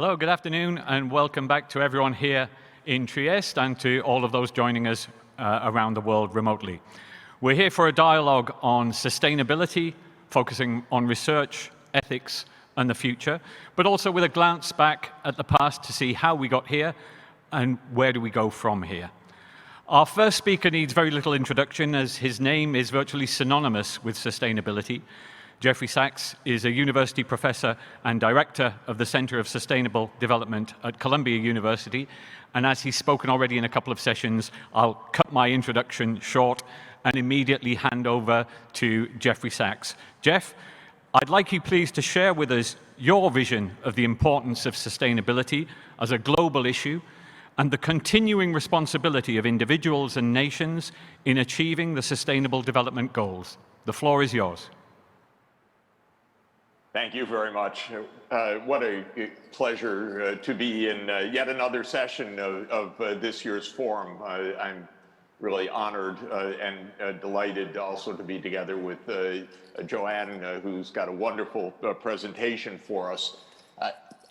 Hello, good afternoon, and welcome back to everyone here in Trieste and to all of those joining us around the world remotely. We're here for a dialogue on sustainability, focusing on research, ethics, and the future, but also with a glance back at the past to see how we got here and where do we go from here. Our first speaker needs very little introduction, as his name is virtually synonymous with sustainability. Jeffrey Sachs is a university professor and director of the Center of Sustainable Development at Columbia University. And as he's spoken already in a couple of sessions, I'll cut my introduction short and immediately hand over to Jeffrey Sachs. Jeff, I'd like you please to share with us your vision of the importance of sustainability as a global issue and the continuing responsibility of individuals and nations in achieving the Sustainable Development Goals. The floor is yours. Thank you very much. What a pleasure to be in yet another session of this year's forum. I'm really honored and delighted also to be together with Joanne, who's got a wonderful presentation for us.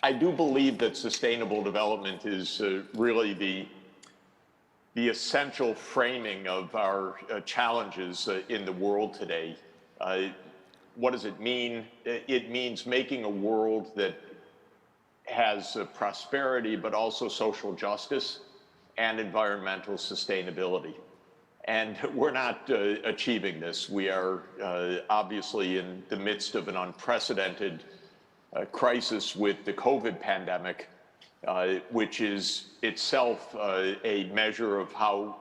I do believe that sustainable development is really the essential framing of our challenges in the world today. What does it mean? It means making a world that has prosperity, but also social justice and environmental sustainability. And we're not achieving this. We are obviously in the midst of an unprecedented crisis with the COVID pandemic, which is itself a measure of how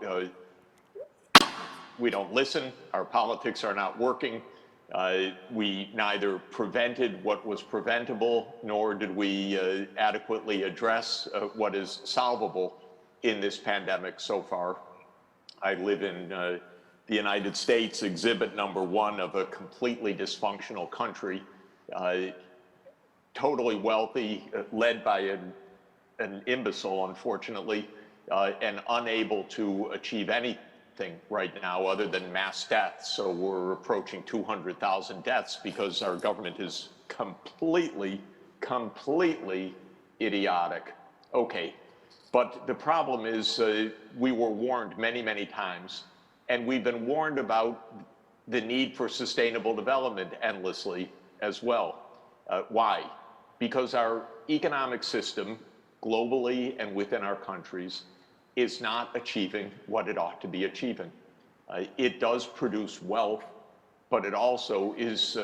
we don't listen, our politics are not working. We neither prevented what was preventable, nor did we adequately address what is solvable in this pandemic so far. I live in the United States, exhibit number one of a completely dysfunctional country, totally wealthy, led by an imbecile, unfortunately, and unable to achieve anything right now other than mass deaths. So we're approaching 200,000 deaths because our government is completely idiotic. Okay, but the problem is we were warned many times, and we've been warned about the need for sustainable development endlessly as well. Why? Because our economic system globally and within our countries is not achieving what it ought to be achieving. It does produce wealth, but it also is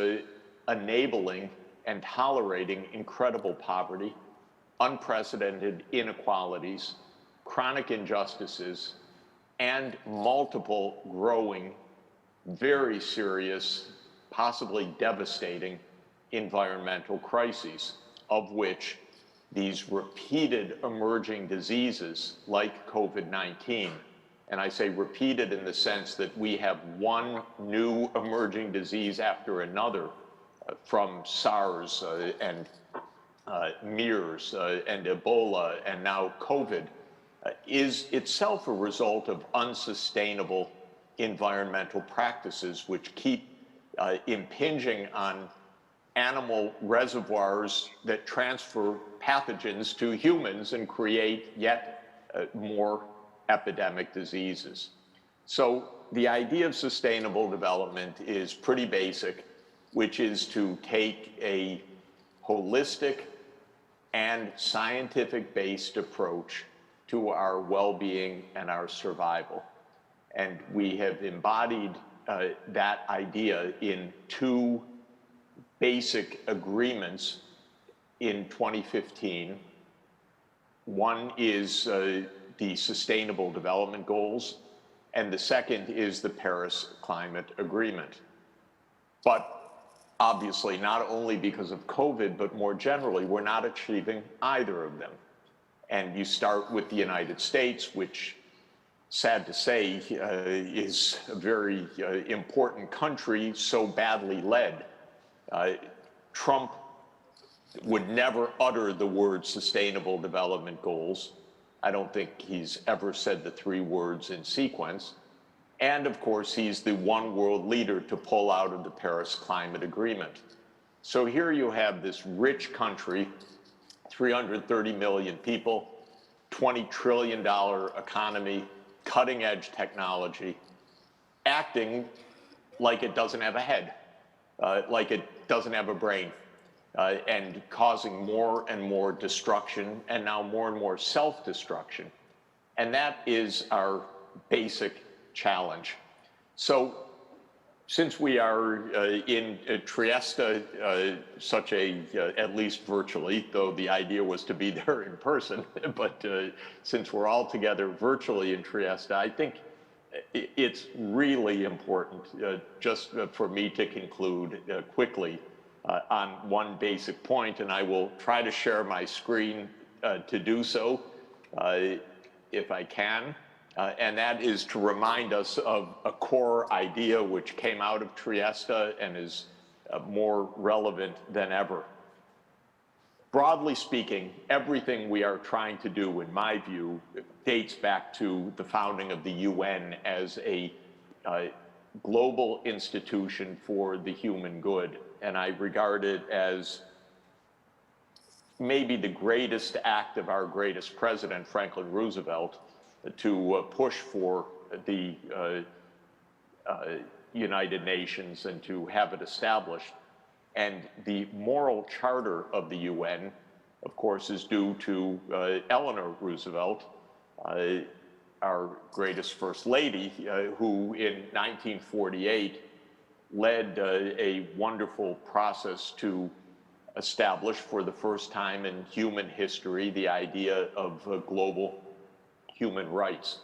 enabling and tolerating incredible poverty, unprecedented inequalities, chronic injustices, and multiple growing, very serious, possibly devastating environmental crises, of which these repeated emerging diseases like COVID-19, and I say repeated in the sense that we have one new emerging disease after another, from SARS and MERS and Ebola and now COVID, is itself a result of unsustainable environmental practices which keep impinging on animal reservoirs that transfer pathogens to humans and create yet more epidemic diseases. So the idea of sustainable development is pretty basic, which is to take a holistic and scientific-based approach to our well-being and our survival. And we have embodied that idea in two basic agreements in 2015. One is the Sustainable Development Goals, and the second is the Paris Climate Agreement. But obviously, not only because of COVID, but more generally, we're not achieving either of them. And you start with the United States, which, sad to say, is a very important country, so badly led. Trump would never utter the word Sustainable Development Goals. I don't think he's ever said the three words in sequence. And of course, he's the one world leader to pull out of the Paris Climate Agreement. So here you have this rich country 330 million people, $20 trillion economy, cutting edge technology, acting like it doesn't have a head, like it doesn't have a brain, and causing more and more destruction, and now more and more self-destruction. And that is our basic challenge. So since we are in Trieste, at least virtually, though the idea was to be there in person, but since we're all together virtually in Trieste, I think it's really important just for me to conclude quickly on one basic point, and I will try to share my screen to do so if I can. And that is to remind us of a core idea which came out of Trieste and is more relevant than ever. Broadly speaking, everything we are trying to do, in my view, dates back to the founding of the UN as a global institution for the human good. And I regard it as maybe the greatest act of our greatest president, Franklin Roosevelt, to push for the United Nations and to have it established. And the moral charter of the UN, of course, is due to Eleanor Roosevelt, our greatest First Lady, who in 1948 led a wonderful process to establish for the first time in human history the idea of global human rights.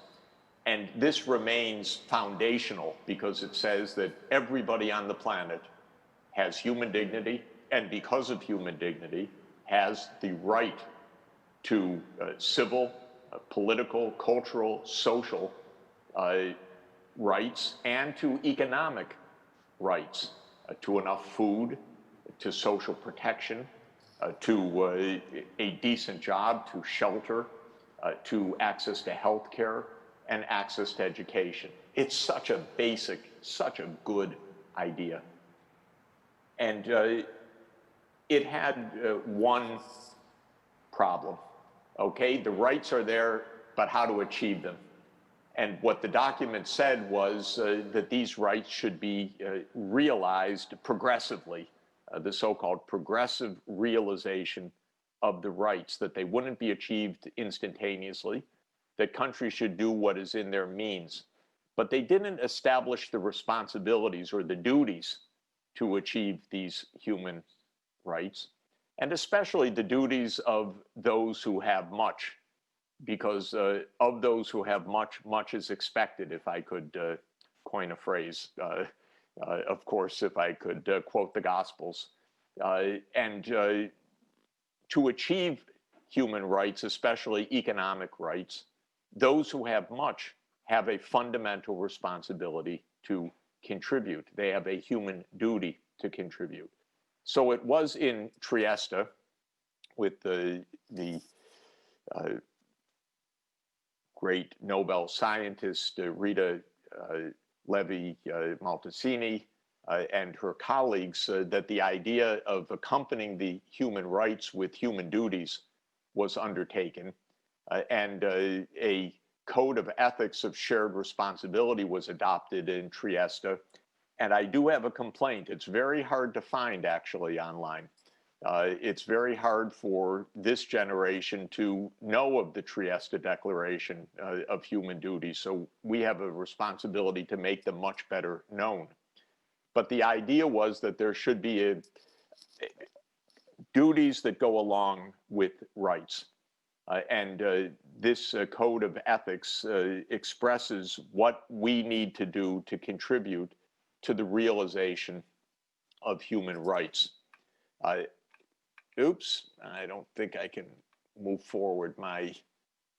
And this remains foundational because it says that everybody on the planet has human dignity, and because of human dignity, has the right to civil, political, cultural, social rights, and to economic rights, to enough food, to social protection, to a decent job, to shelter, to access to health care, and access to education. It's such a basic, such a good idea. And it had one problem, okay? The rights are there, but how to achieve them? And what the document said was that these rights should be realized progressively, the so-called progressive realization of the rights, that they wouldn't be achieved instantaneously, that countries should do what is in their means. But they didn't establish the responsibilities or the duties to achieve these human rights, and especially the duties of those who have much, because of those who have much, much is expected, if I could coin a phrase, of course, if I could quote the Gospels. And to achieve human rights, especially economic rights, those who have much have a fundamental responsibility to contribute. They have a human duty to contribute. So it was in Trieste with the great Nobel scientist Rita Levi-Montalcini and her colleagues that the idea of accompanying the human rights with human duties was undertaken, and a code of ethics of shared responsibility was adopted in Trieste. And I do have a complaint. It's very hard to find, actually, online. It's very hard for this generation to know of the Trieste Declaration of Human Duties, so we have a responsibility to make them much better known. But the idea was that there should be duties that go along with rights. And this code of ethics expresses what we need to do to contribute to the realization of human rights. Oops, I don't think I can move forward my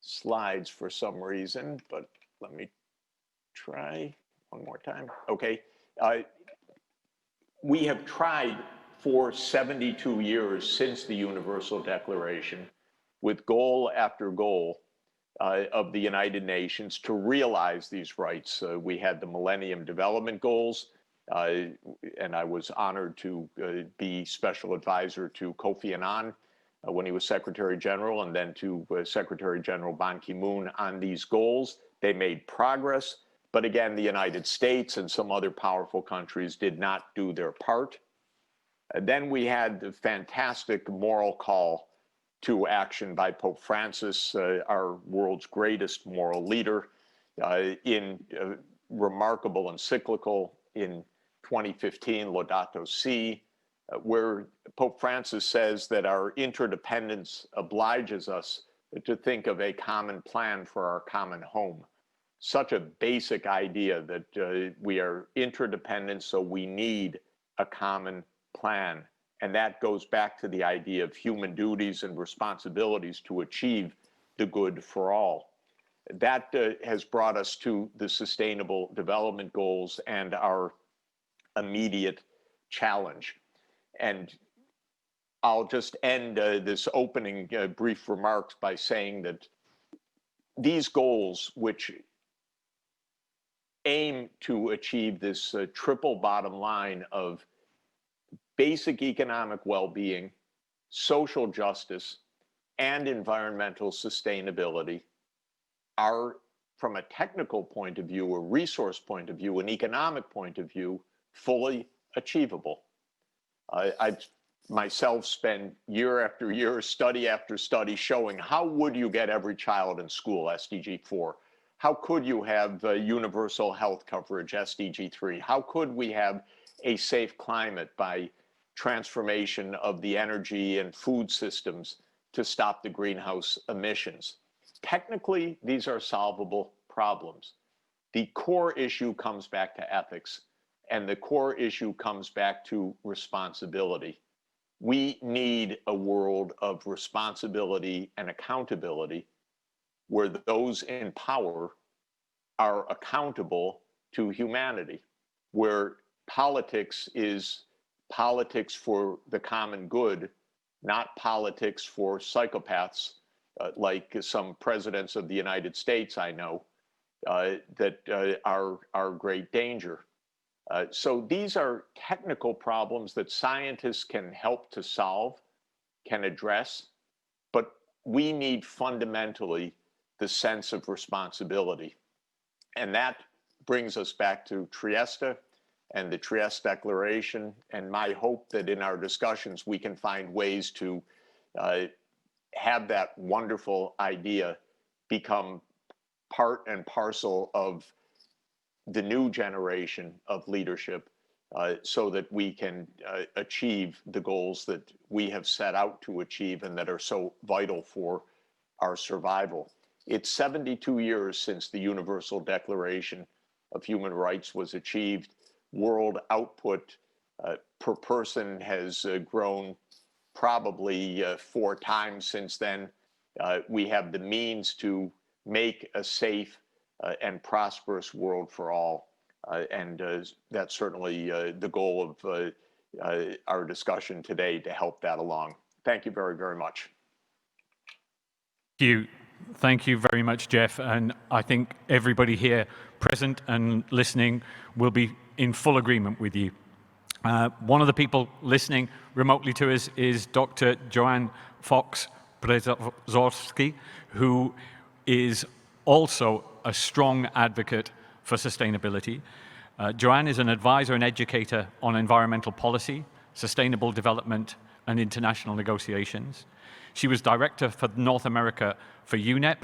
slides for some reason, but let me try one more time. Okay. We have tried for 72 years since the Universal Declaration, with goal after goal of the United Nations, to realize these rights. We had the Millennium Development Goals, and I was honored to be special advisor to Kofi Annan when he was Secretary General, and then to Secretary General Ban Ki-moon on these goals. They made progress, but again, the United States and some other powerful countries did not do their part. Then we had the fantastic moral call to action by Pope Francis, our world's greatest moral leader, in a remarkable encyclical in 2015, Laudato Si, where Pope Francis says that our interdependence obliges us to think of a common plan for our common home. Such a basic idea that we are interdependent, so we need a common plan. And that goes back to the idea of human duties and responsibilities to achieve the good for all. That has brought us to the Sustainable Development Goals and our immediate challenge. And I'll just end this opening brief remarks by saying that these goals, which aim to achieve this triple bottom line of basic economic well-being, social justice, and environmental sustainability, are, from a technical point of view, a resource point of view, an economic point of view, fully achievable. I've myself spent year after year, study after study, showing how would you get every child in school, SDG 4? How could you have universal health coverage, SDG 3? How could we have a safe climate by transformation of the energy and food systems to stop the greenhouse emissions? Technically, these are solvable problems. The core issue comes back to ethics, and the core issue comes back to responsibility. We need a world of responsibility and accountability where those in power are accountable to humanity, where politics is politics for the common good, not politics for psychopaths like some presidents of the United States I know that are great danger. So these are technical problems that scientists can help to solve, can address, but we need fundamentally the sense of responsibility. And that brings us back to Trieste and the Trieste Declaration, and my hope that in our discussions we can find ways to have that wonderful idea become part and parcel of the new generation of leadership so that we can achieve the goals that we have set out to achieve and that are so vital for our survival. It's 72 years since the Universal Declaration of Human Rights was achieved. World output per person has grown probably 4 times since then. We have the means to make a safe and prosperous world for all. And that's certainly the goal of our discussion today, to help that along. Thank you very, very much. Thank you very much, Jeff. And I think everybody here present and listening will be in full agreement with you. One of the people listening remotely to us is Dr. Joanne Fox-Brzozowski, who is also a strong advocate for sustainability. Joanne is an advisor and educator on environmental policy, sustainable development, and international negotiations. She was director for North America for UNEP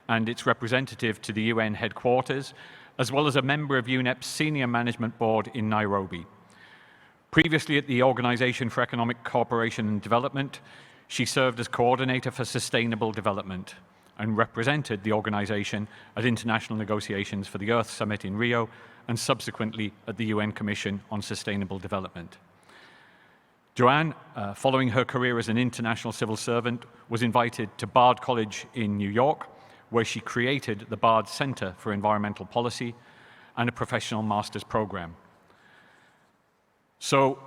and its representative to the UN headquarters, as well as a member of UNEP's senior management board in Nairobi. Previously at the Organization for Economic Cooperation and Development, she served as coordinator for sustainable development and represented the organization at international negotiations for the Earth Summit in Rio and subsequently at the UN Commission on Sustainable Development. Joanne, following her career as an international civil servant, was invited to Bard College in New York, where she created the Bard Center for Environmental Policy and a professional master's program. So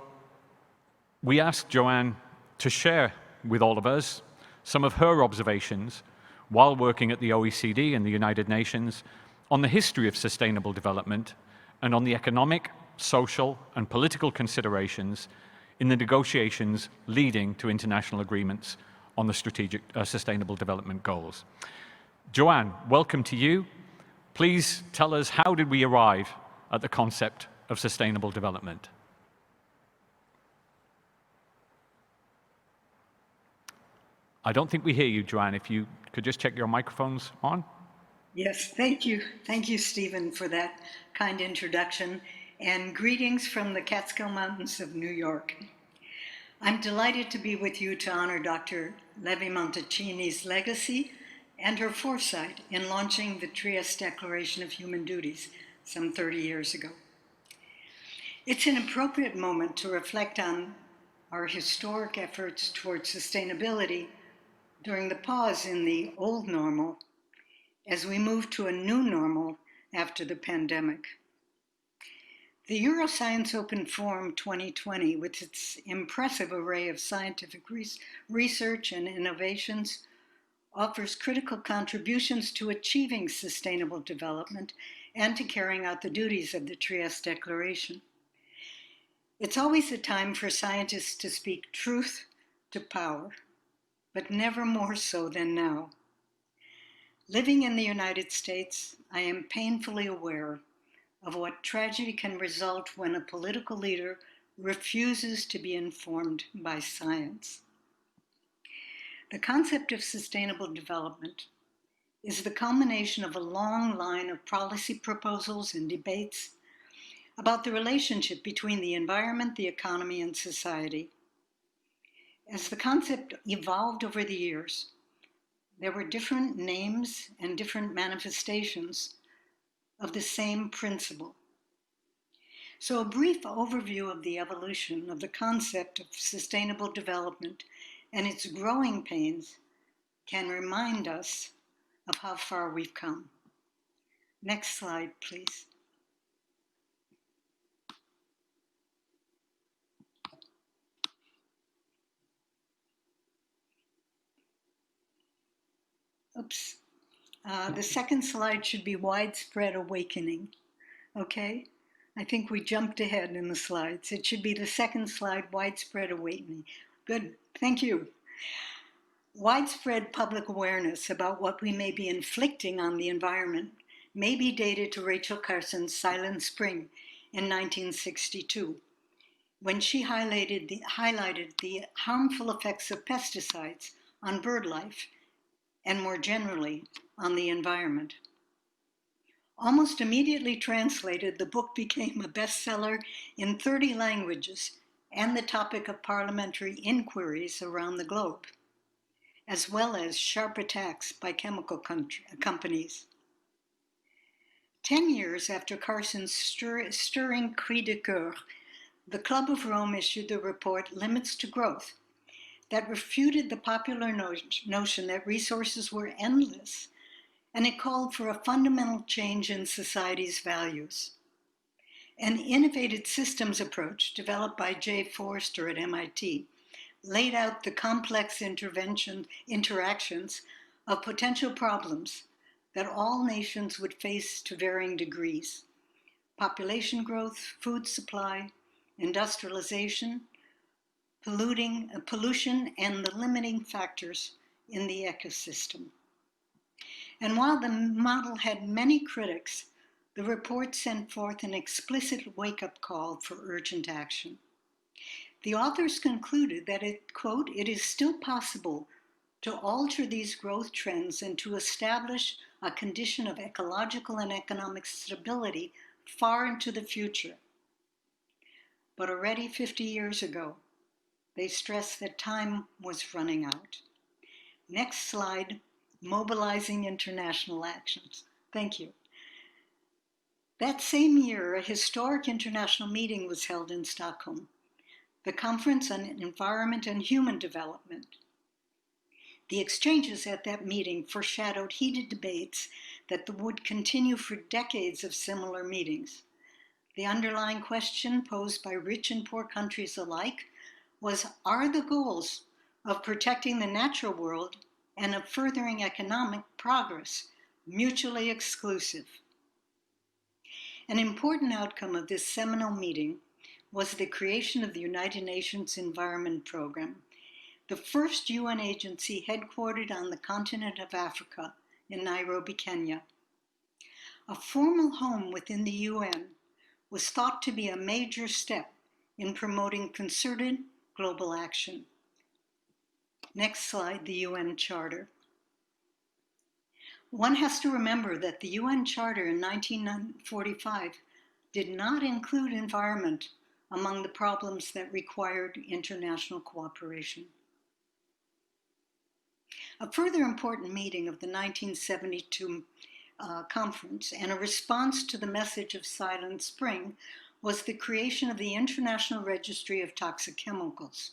we asked Joanne to share with all of us some of her observations while working at the OECD and the United Nations on the history of sustainable development and on the economic, social, and political considerations in the negotiations leading to international agreements on the strategic Sustainable Development Goals. Joanne, welcome to you. Please tell us, how did we arrive at the concept of sustainable development? I don't think we hear you, Joanne. If you could just check your microphone's on. Yes, thank you. Thank you, Stephen, for that kind introduction, and greetings from the Catskill Mountains of New York. I'm delighted to be with you to honor Dr. Levi-Montalcini's legacy and her foresight in launching the Trieste Declaration of Human Duties some 30 years ago. It's an appropriate moment to reflect on our historic efforts towards sustainability during the pause in the old normal as we move to a new normal after the pandemic. The Euroscience Open Forum 2020, with its impressive array of scientific research and innovations, offers critical contributions to achieving sustainable development and to carrying out the duties of the Trieste Declaration. It's always a time for scientists to speak truth to power, but never more so than now. Living in the United States, I am painfully aware of what tragedy can result when a political leader refuses to be informed by science. The concept of sustainable development is the culmination of a long line of policy proposals and debates about the relationship between the environment, the economy, and society. As the concept evolved over the years, there were different names and different manifestations of the same principle. So a brief overview of the evolution of the concept of sustainable development and its growing pains can remind us of how far we've come. Next slide, please. Oops. The second slide should be widespread awakening. Okay? I think we jumped ahead in the slides. It should be the second slide, widespread awakening. Good, thank you. Widespread public awareness about what we may be inflicting on the environment may be dated to Rachel Carson's Silent Spring in 1962, when she highlighted the harmful effects of pesticides on bird life and more generally on the environment. Almost immediately translated, the book became a bestseller in 30 languages and the topic of parliamentary inquiries around the globe, as well as sharp attacks by chemical companies. 10 years after Carson's stirring cri de coeur, the Club of Rome issued the report Limits to Growth that refuted the popular notion that resources were endless, and it called for a fundamental change in society's values. An innovative systems approach developed by Jay Forrester at MIT laid out the complex interactions of potential problems that all nations would face to varying degrees: population growth, food supply, industrialization, pollution, and the limiting factors in the ecosystem. And while the model had many critics, the report sent forth an explicit wake-up call for urgent action. The authors concluded that quote, "it is still possible to alter these growth trends and to establish a condition of ecological and economic stability far into the future." But already 50 years ago, they stressed that time was running out. Next slide, mobilizing international actions. Thank you. That same year, a historic international meeting was held in Stockholm, the Conference on Environment and Human Development. The exchanges at that meeting foreshadowed heated debates that would continue for decades of similar meetings. The underlying question posed by rich and poor countries alike was, are the goals of protecting the natural world and of furthering economic progress mutually exclusive? An important outcome of this seminal meeting was the creation of the United Nations Environment Program the first UN agency headquartered on the continent of Africa in Nairobi, Kenya. A formal home within the UN was thought to be a major step in promoting concerted global action. Next slide, the UN Charter. One has to remember that the UN Charter in 1945 did not include environment among the problems that required international cooperation. A further important meeting of the 1972 conference and a response to the message of Silent Spring was the creation of the International Registry of Toxic Chemicals.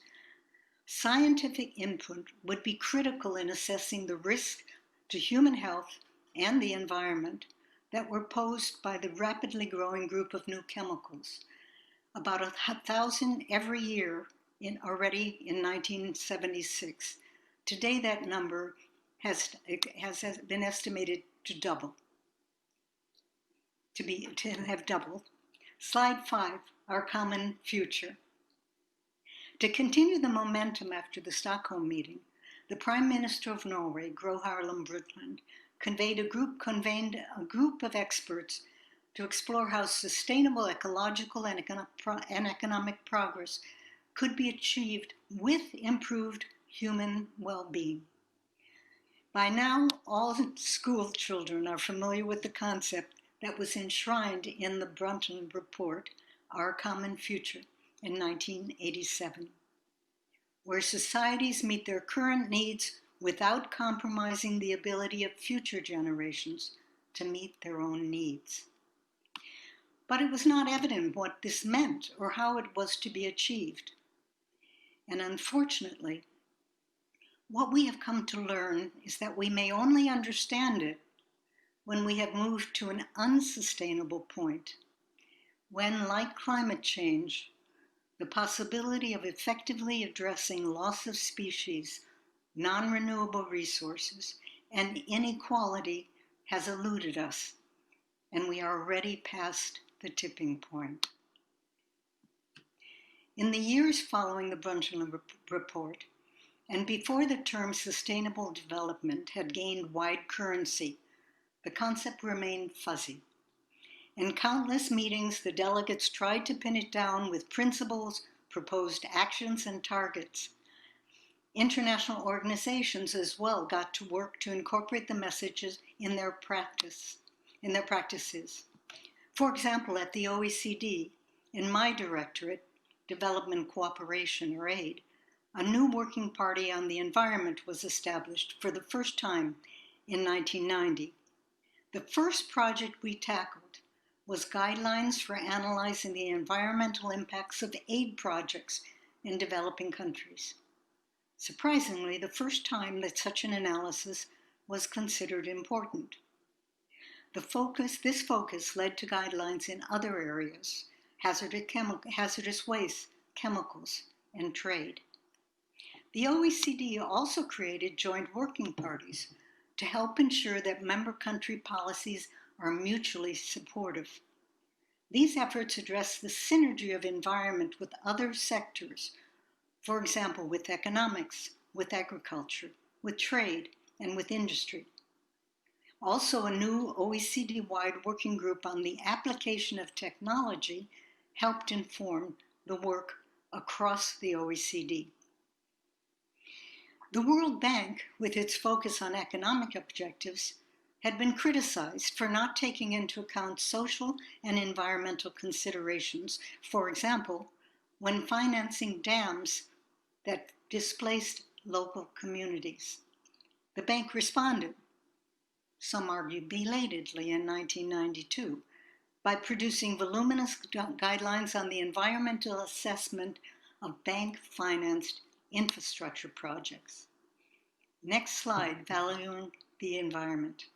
Scientific input would be critical in assessing the risk to human health and the environment that were posed by the rapidly growing group of new chemicals, about 1,000 every year already in 1976. Today that number has been estimated to have doubled. Slide 5, our common future. To continue the momentum after the Stockholm meeting, the Prime Minister of Norway, Gro Harlem Brundtland, convened a group of experts to explore how sustainable ecological and economic progress could be achieved with improved human well-being. By now, all school children are familiar with the concept that was enshrined in the Brundtland Report, Our Common Future, in 1987, where societies meet their current needs without compromising the ability of future generations to meet their own needs. But it was not evident what this meant or how it was to be achieved. And unfortunately, what we have come to learn is that we may only understand it when we have moved to an unsustainable point, when, like climate change, the possibility of effectively addressing loss of species, non-renewable resources, and inequality has eluded us, and we are already past the tipping point. In the years following the Brundtland Report, and before the term sustainable development had gained wide currency, the concept remained fuzzy. In countless meetings, the delegates tried to pin it down with principles, proposed actions, and targets. International organizations as well got to work to incorporate the messages in their practices. For example, at the OECD, in my directorate, Development Cooperation, or AID, a new working party on the environment was established for the first time in 1990. The first project we tackled was guidelines for analyzing the environmental impacts of aid projects in developing countries. Surprisingly, the first time that such an analysis was considered important. This focus led to guidelines in other areas: hazardous waste, chemicals, and trade. The OECD also created joint working parties to help ensure that member country policies are mutually supportive. These efforts address the synergy of environment with other sectors, for example, with economics, with agriculture, with trade, and with industry. Also, a new OECD-wide working group on the application of technology helped inform the work across the OECD. The World Bank, with its focus on economic objectives, had been criticized for not taking into account social and environmental considerations, for example, when financing dams that displaced local communities. The bank responded, some argue belatedly, in 1992, by producing voluminous guidelines on the environmental assessment of bank-financed infrastructure projects. Next slide, valuing the environment.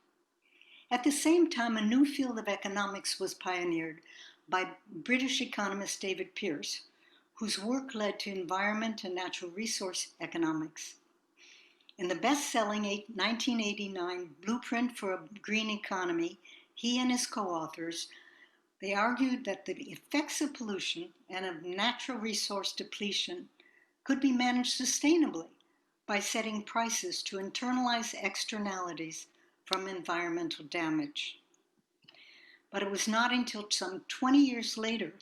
At the same time, a new field of economics was pioneered by British economist David Pearce, whose work led to environment and natural resource economics. In the best-selling 1989 Blueprint for a Green Economy, he and his co-authors, they argued that the effects of pollution and of natural resource depletion could be managed sustainably by setting prices to internalize externalities from environmental damage. But it was not until some 20 years later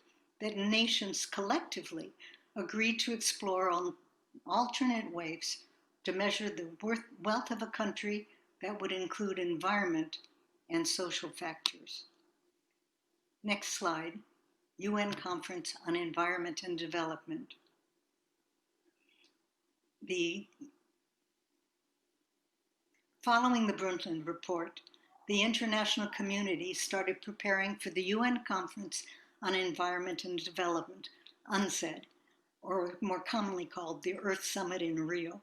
that nations collectively agreed to explore alternate ways to measure the wealth of a country that would include environment and social factors. Next slide, UN Conference on Environment and Development. Following the Brundtland Report, the international community started preparing for the UN Conference on Environment and Development, UNCED, or more commonly called the Earth Summit in Rio.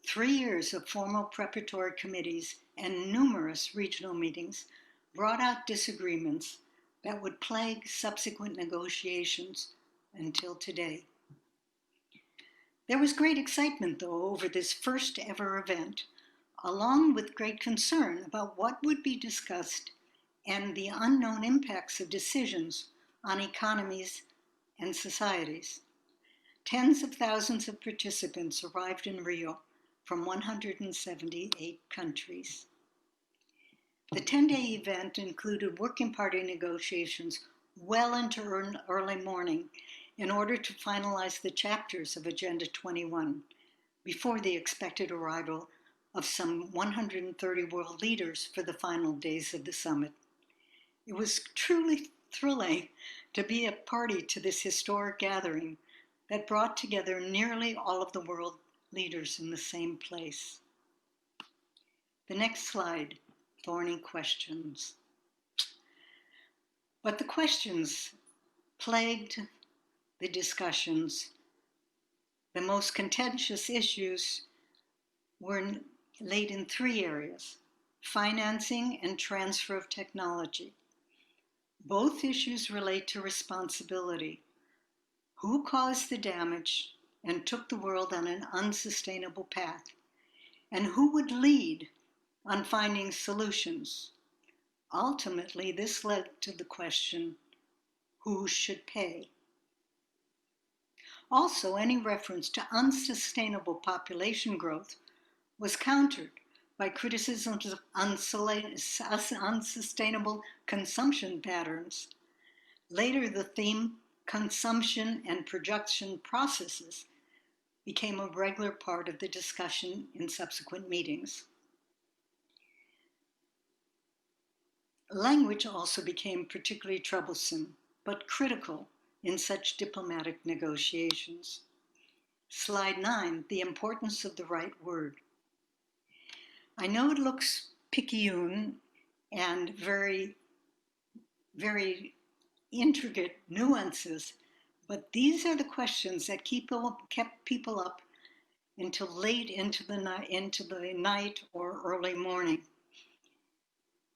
3 years of formal preparatory committees and numerous regional meetings brought out disagreements that would plague subsequent negotiations until today. There was great excitement, though, over this first ever event, along with great concern about what would be discussed and the unknown impacts of decisions on economies and societies. Tens of thousands of participants arrived in Rio from 178 countries. The 10-day event included working party negotiations well into early morning in order to finalize the chapters of Agenda 21 before the expected arrival of some 130 world leaders for the final days of the summit. It was truly thrilling to be a party to this historic gathering that brought together nearly all of the world leaders in the same place. The next slide, thorny questions. But the questions plagued the discussions. The most contentious issues were laid in 3 areas: financing and transfer of technology. Both issues relate to responsibility. Who caused the damage and took the world on an unsustainable path? And who would lead on finding solutions? Ultimately, this led to the question, who should pay? Also, any reference to unsustainable population growth was countered by criticisms of unsustainable consumption patterns. Later, the theme, consumption and production processes, became a regular part of the discussion in subsequent meetings. Language also became particularly troublesome, but critical in such diplomatic negotiations. Slide 9, the importance of the right word. I know it looks picayune and very, very intricate nuances, but these are the questions that kept people up until late into the night or early morning.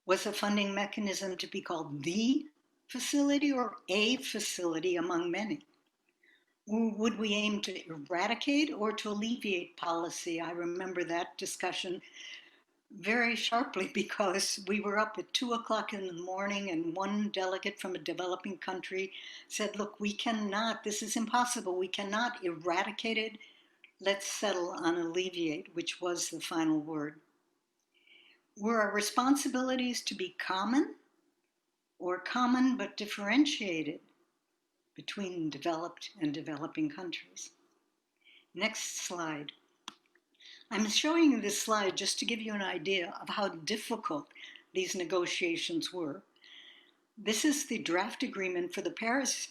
Was a funding mechanism to be called the facility or a facility among many? Would we aim to eradicate or to alleviate policy? I remember that discussion very sharply because we were up at 2 o'clock in the morning and one delegate from a developing country said, look, we cannot, this is impossible. We cannot eradicate it. Let's settle on alleviate, which was the final word. Were our responsibilities to be common or common but differentiated between developed and developing countries? Next slide. I'm showing you this slide just to give you an idea of how difficult these negotiations were. This is the draft agreement for the Paris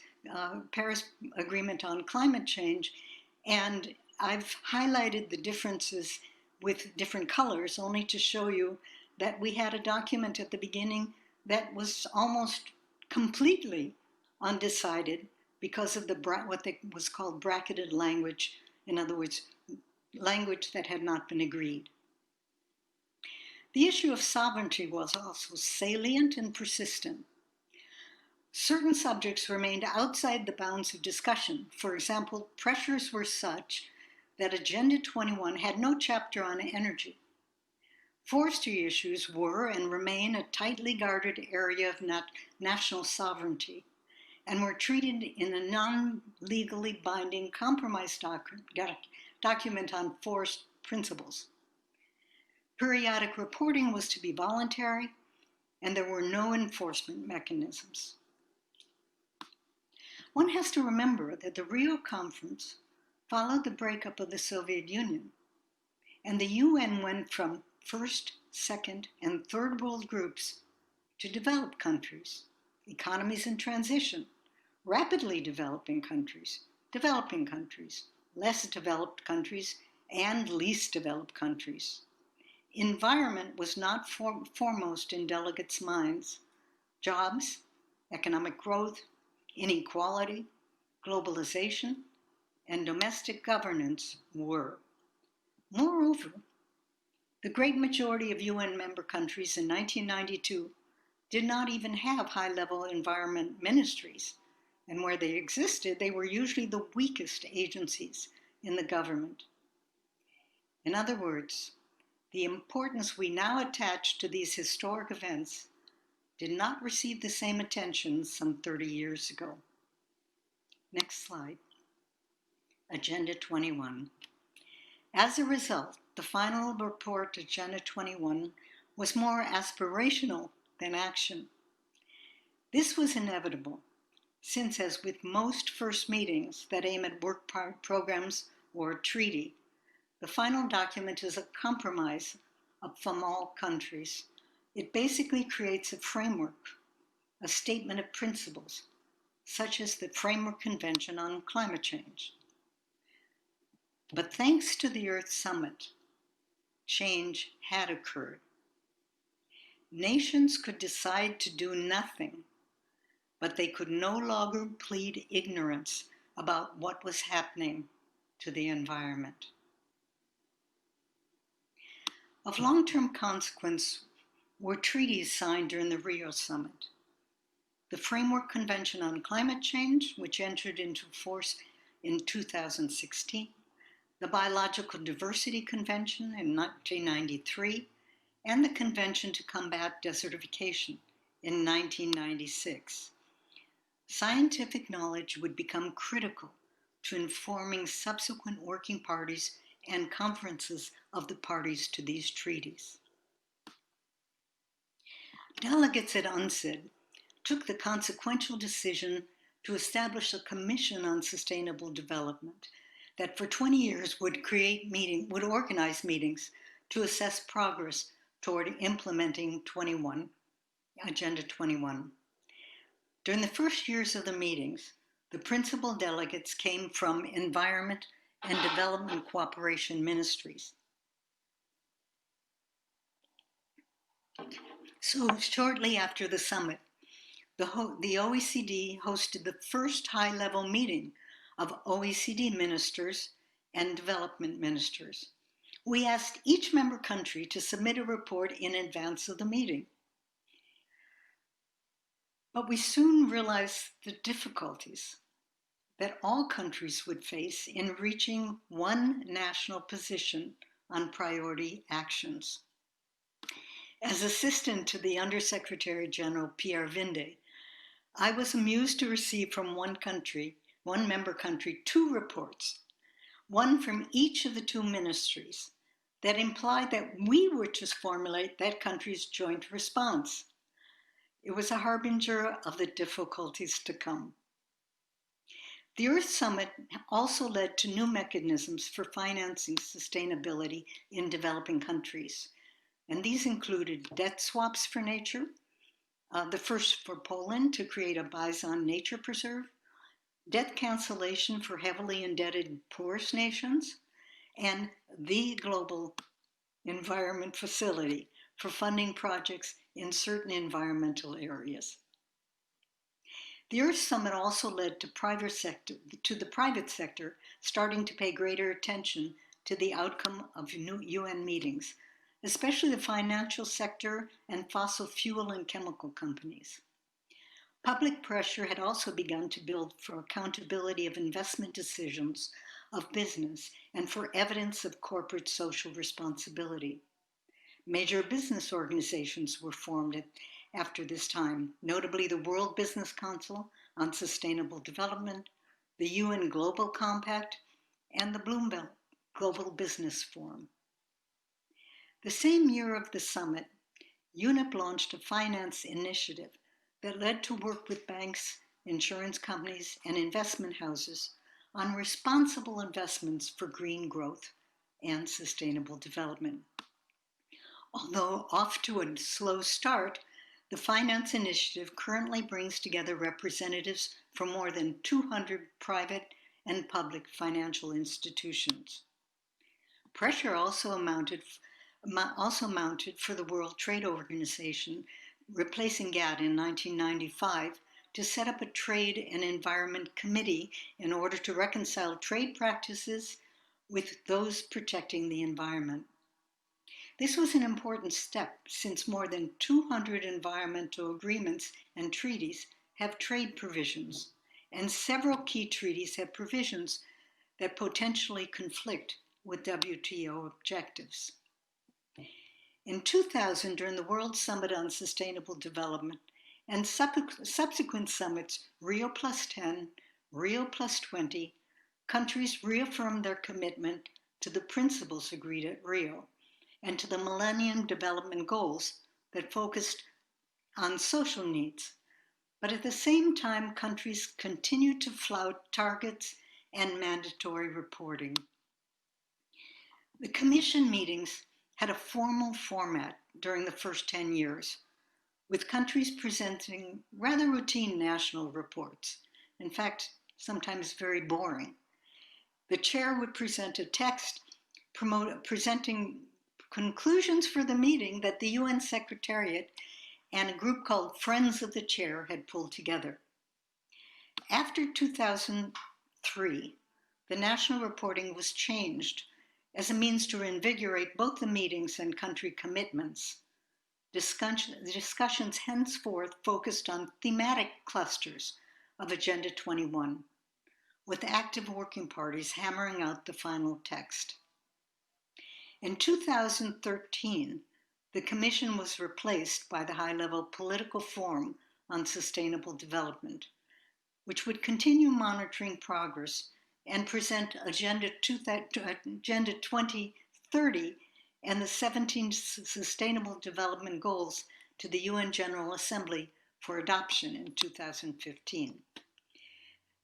Agreement on Climate Change, and I've highlighted the differences with different colors only to show you that we had a document at the beginning that was almost completely undecided because of what was called bracketed language. In other words, language that had not been agreed. The issue of sovereignty was also salient and persistent. Certain subjects remained outside the bounds of discussion. For example, pressures were such that Agenda 21 had no chapter on energy. Forestry issues were and remain a tightly guarded area of national sovereignty and were treated in a non-legally binding compromise document on forced principles. Periodic reporting was to be voluntary, and there were no enforcement mechanisms. One has to remember that the Rio Conference followed the breakup of the Soviet Union, and the UN went from first, second, and third world groups to developed countries, economies in transition, rapidly developing countries, less developed countries, and least developed countries. Environment was not foremost in delegates' minds. Jobs, economic growth, inequality, globalization, and domestic governance were. Moreover, the great majority of UN member countries in 1992 did not even have high-level environment ministries, and where they existed, they were usually the weakest agencies in the government. In other words, the importance we now attach to these historic events did not receive the same attention some 30 years ago. Next slide. Agenda 21. As a result, the final report, Agenda 21, was more aspirational than action. This was inevitable, since as with most first meetings that aim at work programs or a treaty, the final document is a compromise from all countries. It basically creates a framework, a statement of principles, such as the Framework Convention on Climate Change. But thanks to the Earth Summit, change had occurred. Nations could decide to do nothing, but they could no longer plead ignorance about what was happening to the environment. Of long-term consequence were treaties signed during the Rio Summit. The Framework Convention on Climate Change, which entered into force in 2016, the Biological Diversity Convention in 1993, and the Convention to Combat Desertification in 1996. Scientific knowledge would become critical to informing subsequent working parties and conferences of the parties to these treaties. Delegates at UNCID took the consequential decision to establish a Commission on Sustainable Development that for 20 years would organize meetings to assess progress toward implementing Agenda 21. During the first years of the meetings, the principal delegates came from environment and development cooperation ministries. So shortly after the summit, the OECD hosted the first high-level meeting of OECD ministers and development ministers. We asked each member country to submit a report in advance of the meeting. But we soon realized the difficulties that all countries would face in reaching one national position on priority actions. As assistant to the Undersecretary General Pierre Vinde, I was amused to receive from one member country, two reports, one from each of the two ministries, that implied that we were to formulate that country's joint response. It was a harbinger of the difficulties to come. The Earth Summit also led to new mechanisms for financing sustainability in developing countries, and these included debt swaps for nature, the first for Poland to create a Bison nature preserve, debt cancellation for heavily indebted poorest nations, and the Global Environment Facility for funding projects in certain environmental areas. The Earth Summit also led to the private sector starting to pay greater attention to the outcome of new UN meetings, especially the financial sector and fossil fuel and chemical companies. Public pressure had also begun to build for accountability of investment decisions of business and for evidence of corporate social responsibility. Major business organizations were formed after this time, notably the World Business Council on Sustainable Development, the UN Global Compact, and the Global Business Forum. The same year of the summit, UNEP launched a finance initiative that led to work with banks, insurance companies, and investment houses on responsible investments for green growth and sustainable development. Although off to a slow start, the Finance Initiative currently brings together representatives from more than 200 private and public financial institutions. Pressure also mounted for the World Trade Organization, replacing GATT in 1995, to set up a Trade and Environment Committee in order to reconcile trade practices with those protecting the environment. This was an important step since more than 200 environmental agreements and treaties have trade provisions, and several key treaties have provisions that potentially conflict with WTO objectives. In 2000, during the World Summit on Sustainable Development and subsequent summits, Rio Plus 10, Rio Plus 20, countries reaffirmed their commitment to the principles agreed at Rio and to the Millennium Development Goals that focused on social needs. But at the same time, countries continued to flout targets and mandatory reporting. The Commission meetings had a formal format during the first 10 years, with countries presenting rather routine national reports, in fact, sometimes very boring. The chair would present a text presenting conclusions for the meeting that the UN Secretariat and a group called Friends of the Chair had pulled together. After 2003, the national reporting was changed as a means to reinvigorate both the meetings and country commitments. The discussions henceforth focused on thematic clusters of Agenda 21, with active working parties hammering out the final text. In 2013, the Commission was replaced by the High-Level Political Forum on Sustainable Development, which would continue monitoring progress and present Agenda 2030 and the 17 Sustainable Development Goals to the UN General Assembly for adoption in 2015.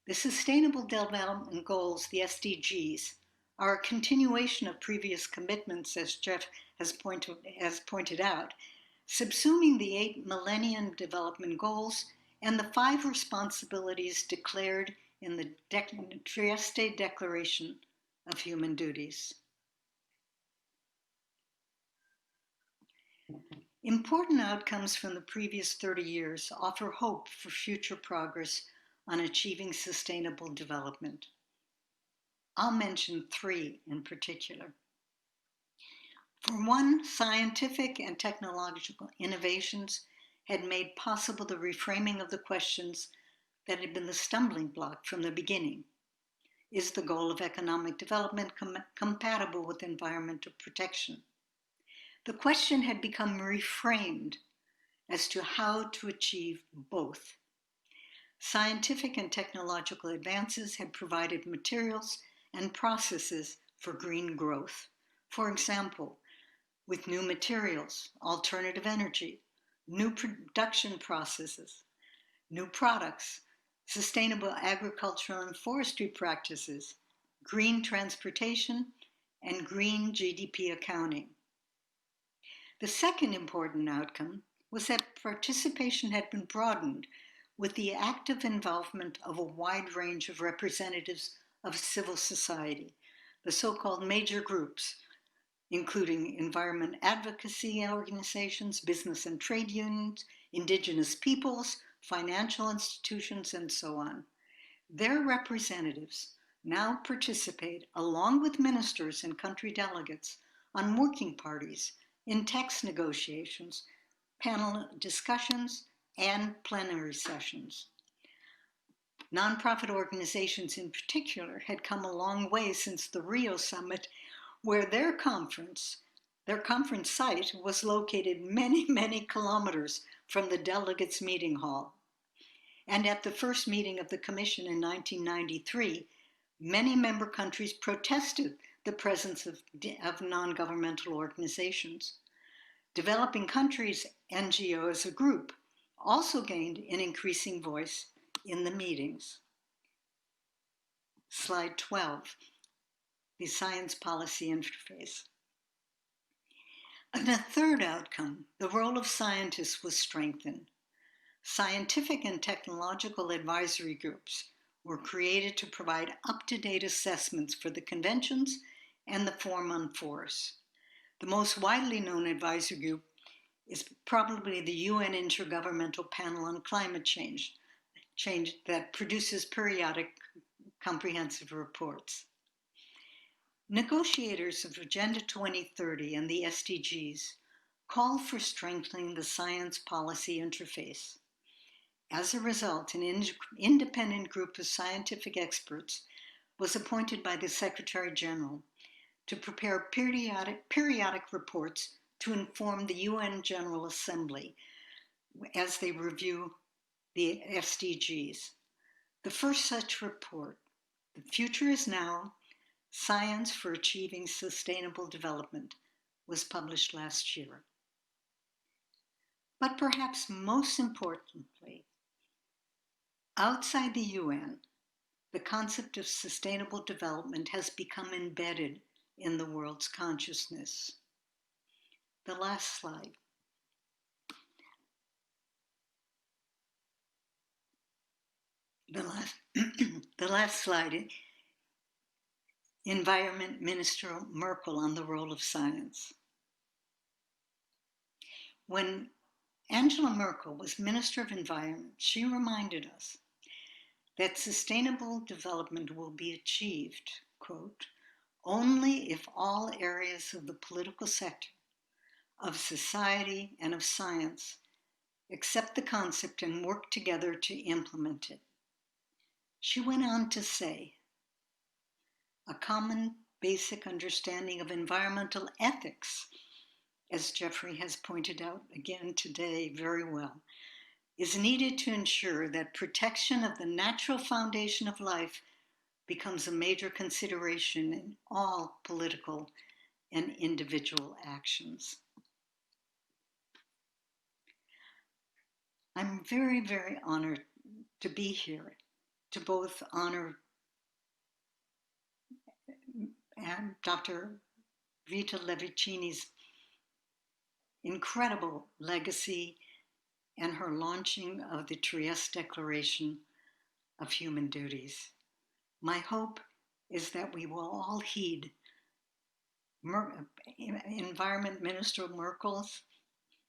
The Sustainable Development Goals, the SDGs, are a continuation of previous commitments, as Jeff has pointed out, subsuming the 8 Millennium Development Goals and the 5 responsibilities declared in the Trieste Declaration of Human Duties. Important outcomes from the previous 30 years offer hope for future progress on achieving sustainable development. I'll mention 3 in particular. For one, scientific and technological innovations had made possible the reframing of the questions that had been the stumbling block from the beginning. Is the goal of economic development compatible with environmental protection? The question had become reframed as to how to achieve both. Scientific and technological advances had provided materials and processes for green growth. For example, with new materials, alternative energy, new production processes, new products, sustainable agricultural and forestry practices, green transportation, and green GDP accounting. The second important outcome was that participation had been broadened with the active involvement of a wide range of representatives of civil society, the so-called major groups, including environment advocacy organizations, business and trade unions, indigenous peoples, financial institutions, and so on. Their representatives now participate, along with ministers and country delegates, on working parties, in text negotiations, panel discussions, and plenary sessions. Nonprofit organizations in particular had come a long way since the Rio Summit, where their conference site was located many, many kilometers from the delegates' meeting hall. And at the first meeting of the Commission in 1993, many member countries protested the presence of non-governmental organizations. Developing countries NGO as a group also gained an increasing voice in the meetings. Slide 12, the science policy interface. And a third outcome, the role of scientists was strengthened. Scientific and technological advisory groups were created to provide up-to-date assessments for the conventions and the Forum on Force. The most widely known advisory group is probably the UN Intergovernmental Panel on Climate Change that produces periodic comprehensive reports. Negotiators of Agenda 2030 and the SDGs call for strengthening the science policy interface. As a result, an independent group of scientific experts was appointed by the Secretary General to prepare periodic reports to inform the UN General Assembly as they review the SDGs. The first such report, The Future is Now, Science for Achieving Sustainable Development, was published last year. But perhaps most importantly, outside the UN, the concept of sustainable development has become embedded in the world's consciousness. The last slide. The last slide, Environment Minister Merkel on the role of science. When Angela Merkel was Minister of Environment, she reminded us that sustainable development will be achieved, quote, only if all areas of the political sector, of society, and of science accept the concept and work together to implement it. She went on to say, a common basic understanding of environmental ethics, as Jeffrey has pointed out again today very well, is needed to ensure that protection of the natural foundation of life becomes a major consideration in all political and individual actions. I'm very, very honored to be here, to both honor Dr. Rita Levicini's incredible legacy and her launching of the Trieste Declaration of Human Duties. My hope is that we will all heed Environment Minister Merkel's,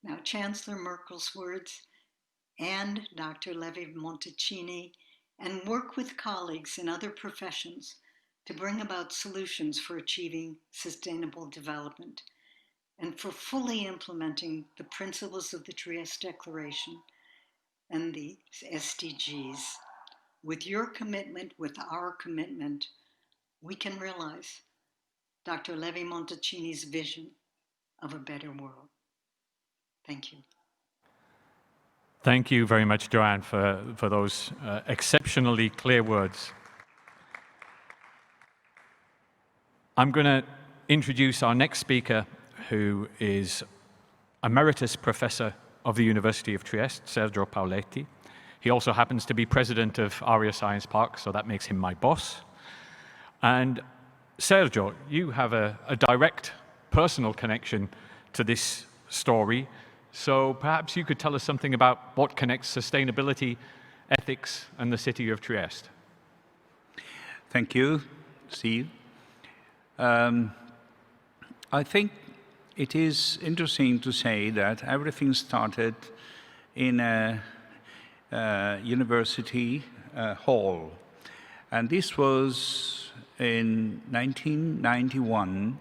now Chancellor Merkel's words, and Dr. Levi-Montalcini, and work with colleagues in other professions to bring about solutions for achieving sustainable development and for fully implementing the principles of the Trieste Declaration and the SDGs. With your commitment, with our commitment, we can realize Dr. Levi-Montalcini's vision of a better world. Thank you. Thank you very much, Joanne, for those exceptionally clear words. I'm going to introduce our next speaker, who is Emeritus Professor of the University of Trieste, Sergio Pauletti. He also happens to be president of Aria Science Park, so that makes him my boss. And Sergio, you have a direct personal connection to this story, so perhaps you could tell us something about what connects sustainability, ethics, and the city of Trieste. Thank you, Steve. I think it is interesting to say that everything started in a university hall. And this was in 1991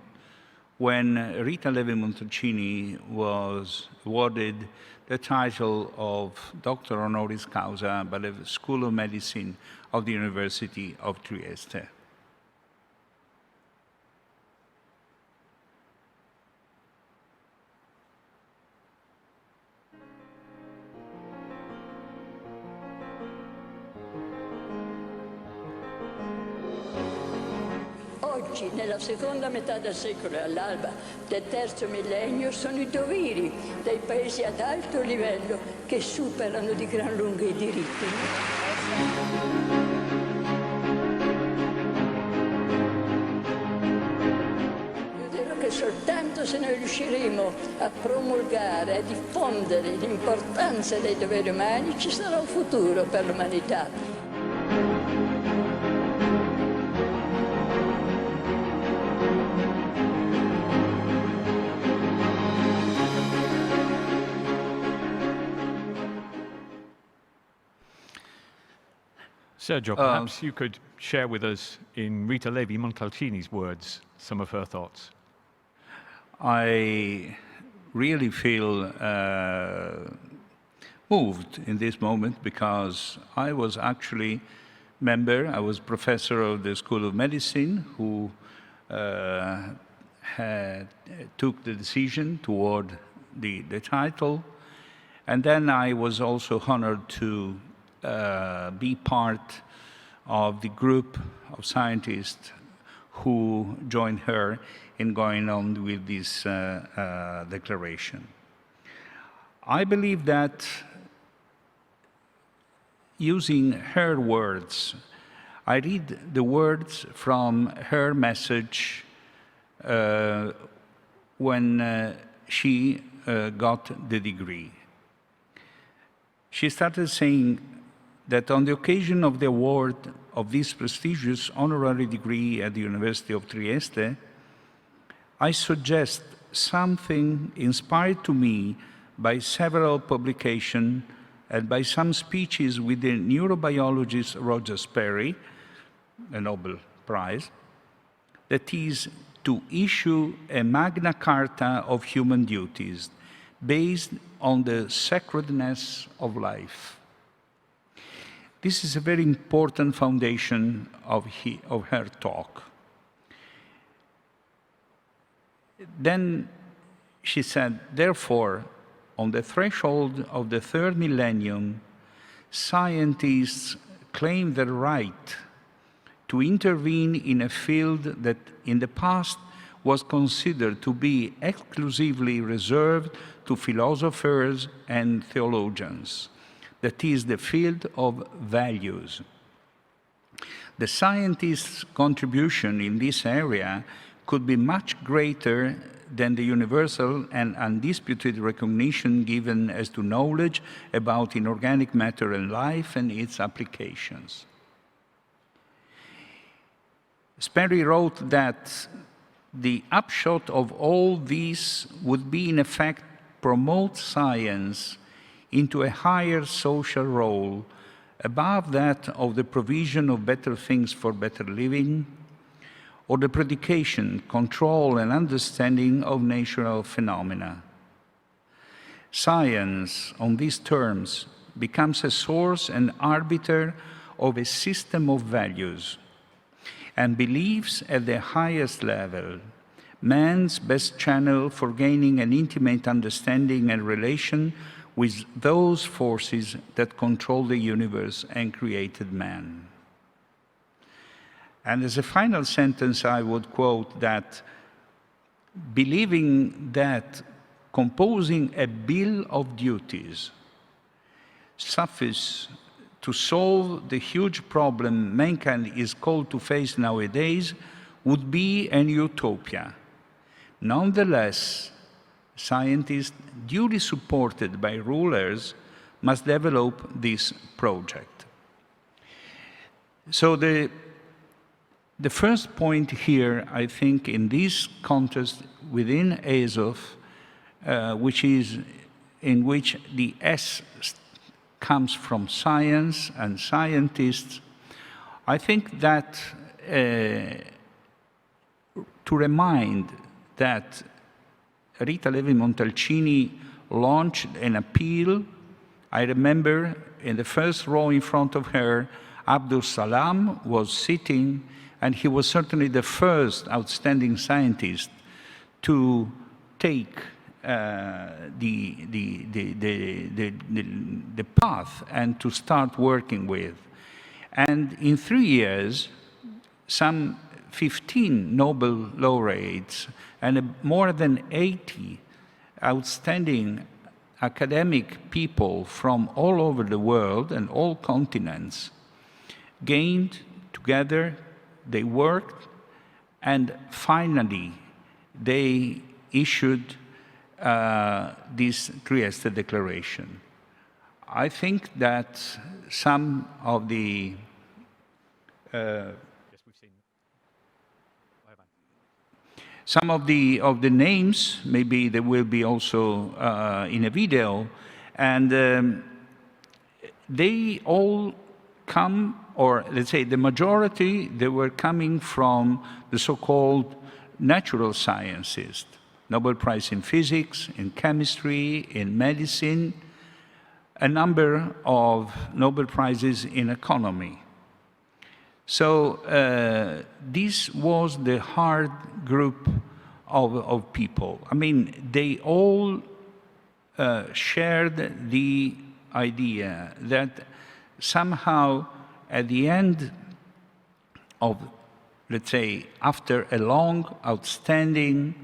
when Rita Levi-Montalcini was awarded the title of Doctor Honoris Causa by the School of Medicine of the University of Trieste. oggi, nella seconda metà del secolo e all'alba del terzo millennio, sono i doveri dei paesi ad alto livello che superano di gran lunga i diritti. Che soltanto se noi riusciremo a promulgare, a diffondere l'importanza dei doveri umani, ci sarà un futuro per l'umanità. Sergio, perhaps you could share with us, in Rita Levi Montalcini's words, some of her thoughts. I really feel moved in this moment because I was actually I was professor of the School of Medicine who took the decision toward the title. And then I was also honored to be part of the group of scientists who joined her in going on with this declaration. I believe that using her words, I read the words from her message when she got the degree. She started saying that on the occasion of the award of this prestigious honorary degree at the University of Trieste, I suggest something inspired to me by several publications and by some speeches with the neurobiologist Roger Sperry, a Nobel Prize, that is to issue a Magna Carta of human duties based on the sacredness of life. This is a very important foundation of her talk. Then she said, therefore, on the threshold of the third millennium, scientists claim the right to intervene in a field that in the past was considered to be exclusively reserved to philosophers and theologians. That is the field of values. The scientists' contribution in this area could be much greater than the universal and undisputed recognition given as to knowledge about inorganic matter and life and its applications. Sperry wrote that the upshot of all this would be, in effect, promote science into a higher social role above that of the provision of better things for better living, or the predication, control, and understanding of natural phenomena. Science, on these terms, becomes a source and arbiter of a system of values, and beliefs at the highest level, man's best channel for gaining an intimate understanding and relation with those forces that control the universe and created man. And as a final sentence, I would quote that believing that composing a bill of duties suffices to solve the huge problem mankind is called to face nowadays would be an utopia. Nonetheless, scientists, duly supported by rulers, must develop this project. So the first point here, I think, in this context within ASOF, which is in which the S comes from science and scientists, I think that to remind that Rita Levi Montalcini launched an appeal. I remember in the first row in front of her, Abdul Salam was sitting, and he was certainly the first outstanding scientist to take the path and to start working with. And in 3 years, some 15 Nobel laureates and more than 80 outstanding academic people from all over the world and all continents gained together, they worked, and finally they issued this Trieste Declaration. I think that some of the names, maybe they will be also in a video, and they all come, or let's say the majority, they were coming from the so-called natural sciences. Nobel Prize in Physics, in Chemistry, in Medicine, a number of Nobel Prizes in Economy. So this was the hard group of people. I mean, they all shared the idea that somehow at the end of, let's say, after a long, outstanding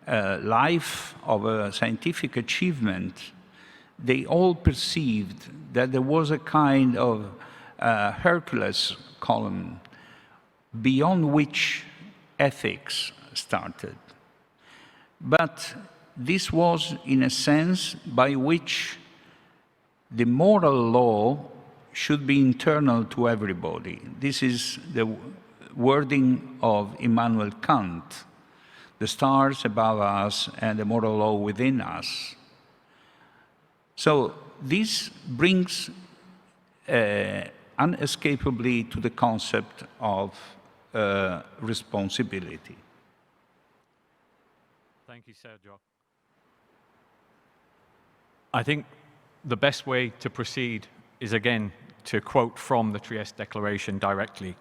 life of a scientific achievement, they all perceived that there was a kind of Hercules column beyond which ethics started. But this was, in a sense, by which the moral law should be internal to everybody. This is the wording of Immanuel Kant, the stars above us and the moral law within us. So this brings unescapably to the concept of responsibility. Thank you, Sergio. I think the best way to proceed is, again, to quote from the Trieste Declaration directly,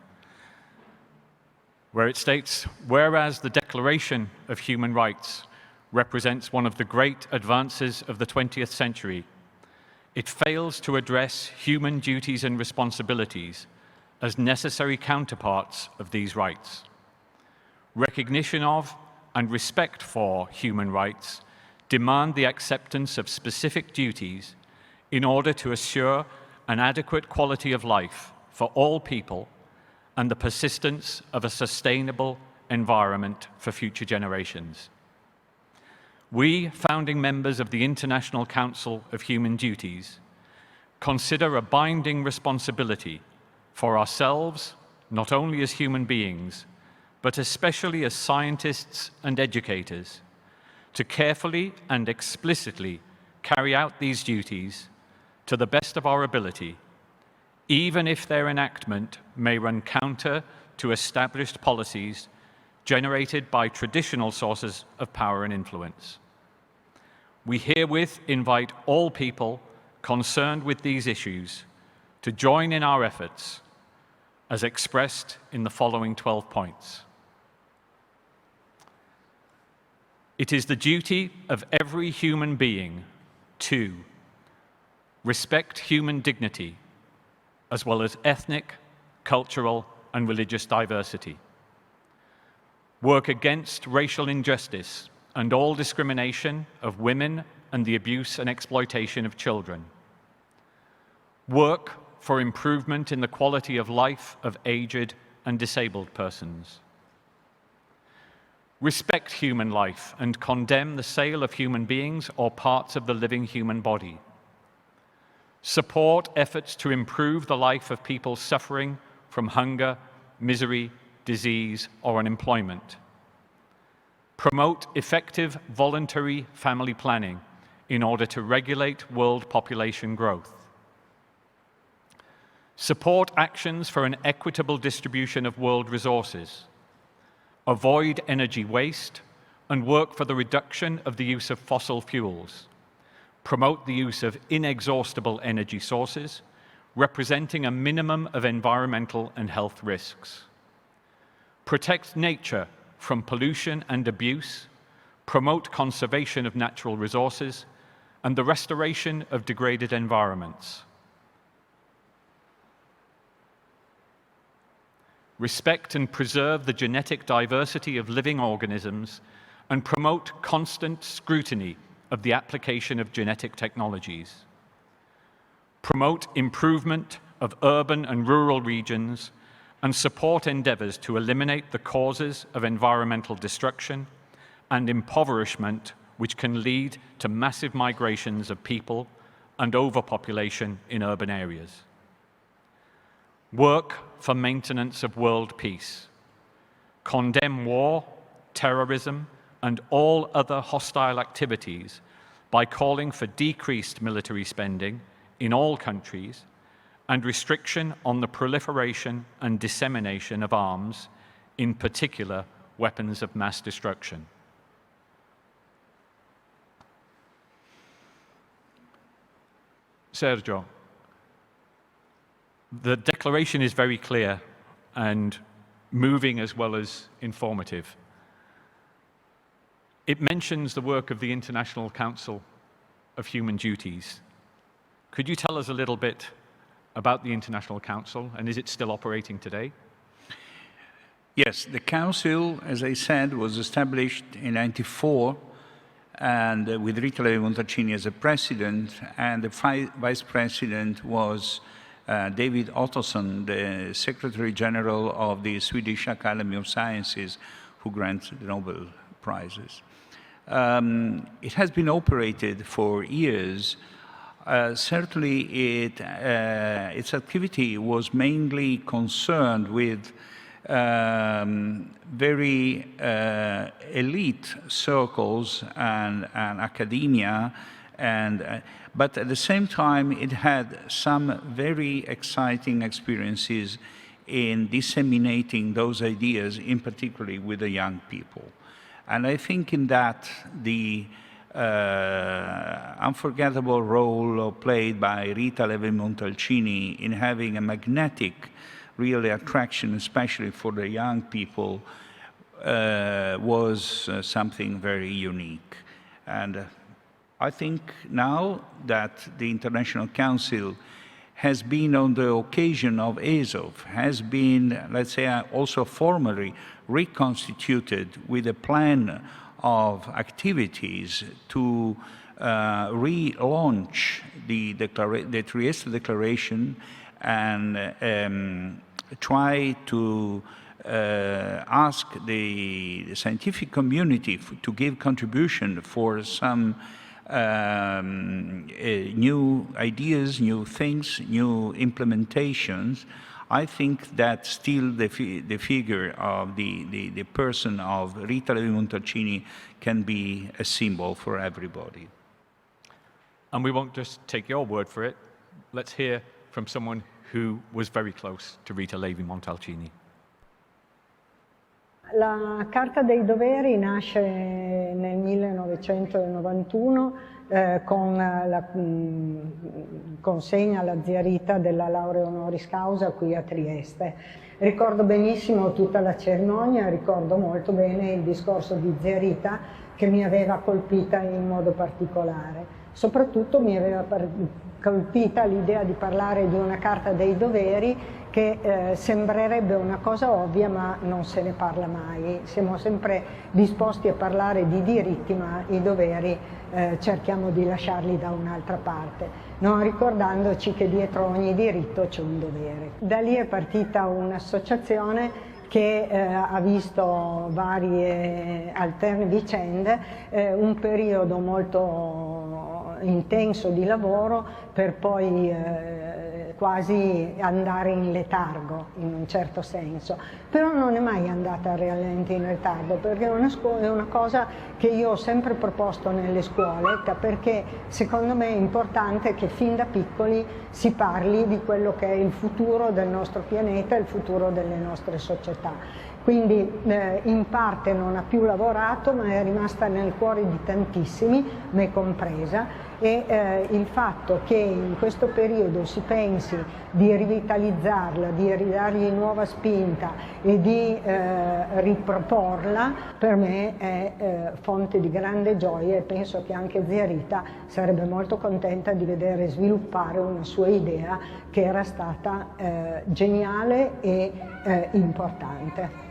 where it states, "Whereas the Declaration of Human Rights represents one of the great advances of the 20th century, it fails to address human duties and responsibilities as necessary counterparts of these rights. Recognition of and respect for human rights demand the acceptance of specific duties in order to assure an adequate quality of life for all people and the persistence of a sustainable environment for future generations. We, founding members of the International Council of Human Duties, consider a binding responsibility for ourselves, not only as human beings, but especially as scientists and educators, to carefully and explicitly carry out these duties to the best of our ability, even if their enactment may run counter to established policies generated by traditional sources of power and influence. We herewith invite all people concerned with these issues to join in our efforts as expressed in the following 12 points. It is the duty of every human being to respect human dignity, as well as ethnic, cultural, and religious diversity. Work against racial injustice and all discrimination of women and the abuse and exploitation of children. Work for improvement in the quality of life of aged and disabled persons. Respect human life and condemn the sale of human beings or parts of the living human body. Support efforts to improve the life of people suffering from hunger, misery, disease, or unemployment. Promote effective voluntary family planning in order to regulate world population growth. Support actions for an equitable distribution of world resources. Avoid energy waste and work for the reduction of the use of fossil fuels. Promote the use of inexhaustible energy sources, representing a minimum of environmental and health risks. Protect nature from pollution and abuse, promote conservation of natural resources, and the restoration of degraded environments. respect and preserve the genetic diversity of living organisms, and promote constant scrutiny of the application of genetic technologies. Promote improvement of urban and rural regions, and support endeavors to eliminate the causes of environmental destruction and impoverishment which can lead to massive migrations of people and overpopulation in urban areas. Work for maintenance of world peace. Condemn war, terrorism, and all other hostile activities by calling for decreased military spending in all countries and restriction on the proliferation and dissemination of arms, in particular weapons of mass destruction. Sergio, the declaration is very clear and moving as well as informative. It mentions the work of the International Council of Human Duties. Could you tell us a little bit about the International Council, and is it still operating today? Yes, the Council, as I said, was established in 1994, and with Rita Levi-Montalcini as a president, and the vice president was David Ottosson, the Secretary General of the Swedish Academy of Sciences, who grants the Nobel Prizes. It has been operated for years. Certainly, its activity was mainly concerned with very elite circles and academia, but at the same time, it had some very exciting experiences in disseminating those ideas, in particular with the young people. And I think in that, the unforgettable role played by Rita Levi-Montalcini in having a magnetic, really attraction, especially for the young people, was something very unique. And I think now that the International Council has been on the occasion of Azov, has been, let's say, also formally reconstituted with a plan of activities to relaunch the Trieste Declaration and try to ask the scientific community to give contribution for some new ideas, new things, new implementations. I think that still the figure of the person of Rita Levi-Montalcini can be a symbol for everybody. And we won't just take your word for it. Let's hear from someone who was very close to Rita Levi-Montalcini. La Carta dei Doveri nasce nel 1991 con la consegna alla zia Rita della laurea honoris causa qui a Trieste. Ricordo benissimo tutta la cerimonia, ricordo molto bene il discorso di zia Rita che mi aveva colpita in modo particolare. Soprattutto mi aveva colpita l'idea di parlare di una Carta dei Doveri che sembrerebbe una cosa ovvia, ma non se ne parla mai. Siamo sempre disposti a parlare di diritti, ma i doveri cerchiamo di lasciarli da un'altra parte, non ricordandoci che dietro ogni diritto c'è un dovere. Da lì è partita un'associazione che ha visto varie alterne vicende, un periodo molto intenso di lavoro per poi quasi andare in letargo in un certo senso, però non è mai andata realmente in letargo perché è una cosa che io ho sempre proposto nelle scuole, perché secondo me è importante che fin da piccoli si parli di quello che è il futuro del nostro pianeta e il futuro delle nostre società. Quindi in parte non ha più lavorato, ma è rimasta nel cuore di tantissimi, me compresa, e il fatto che in questo periodo si pensi di rivitalizzarla, di ridargli nuova spinta e di riproporla, per me è fonte di grande gioia, e penso che anche zia Rita sarebbe molto contenta di vedere sviluppare una sua idea che era stata geniale e importante.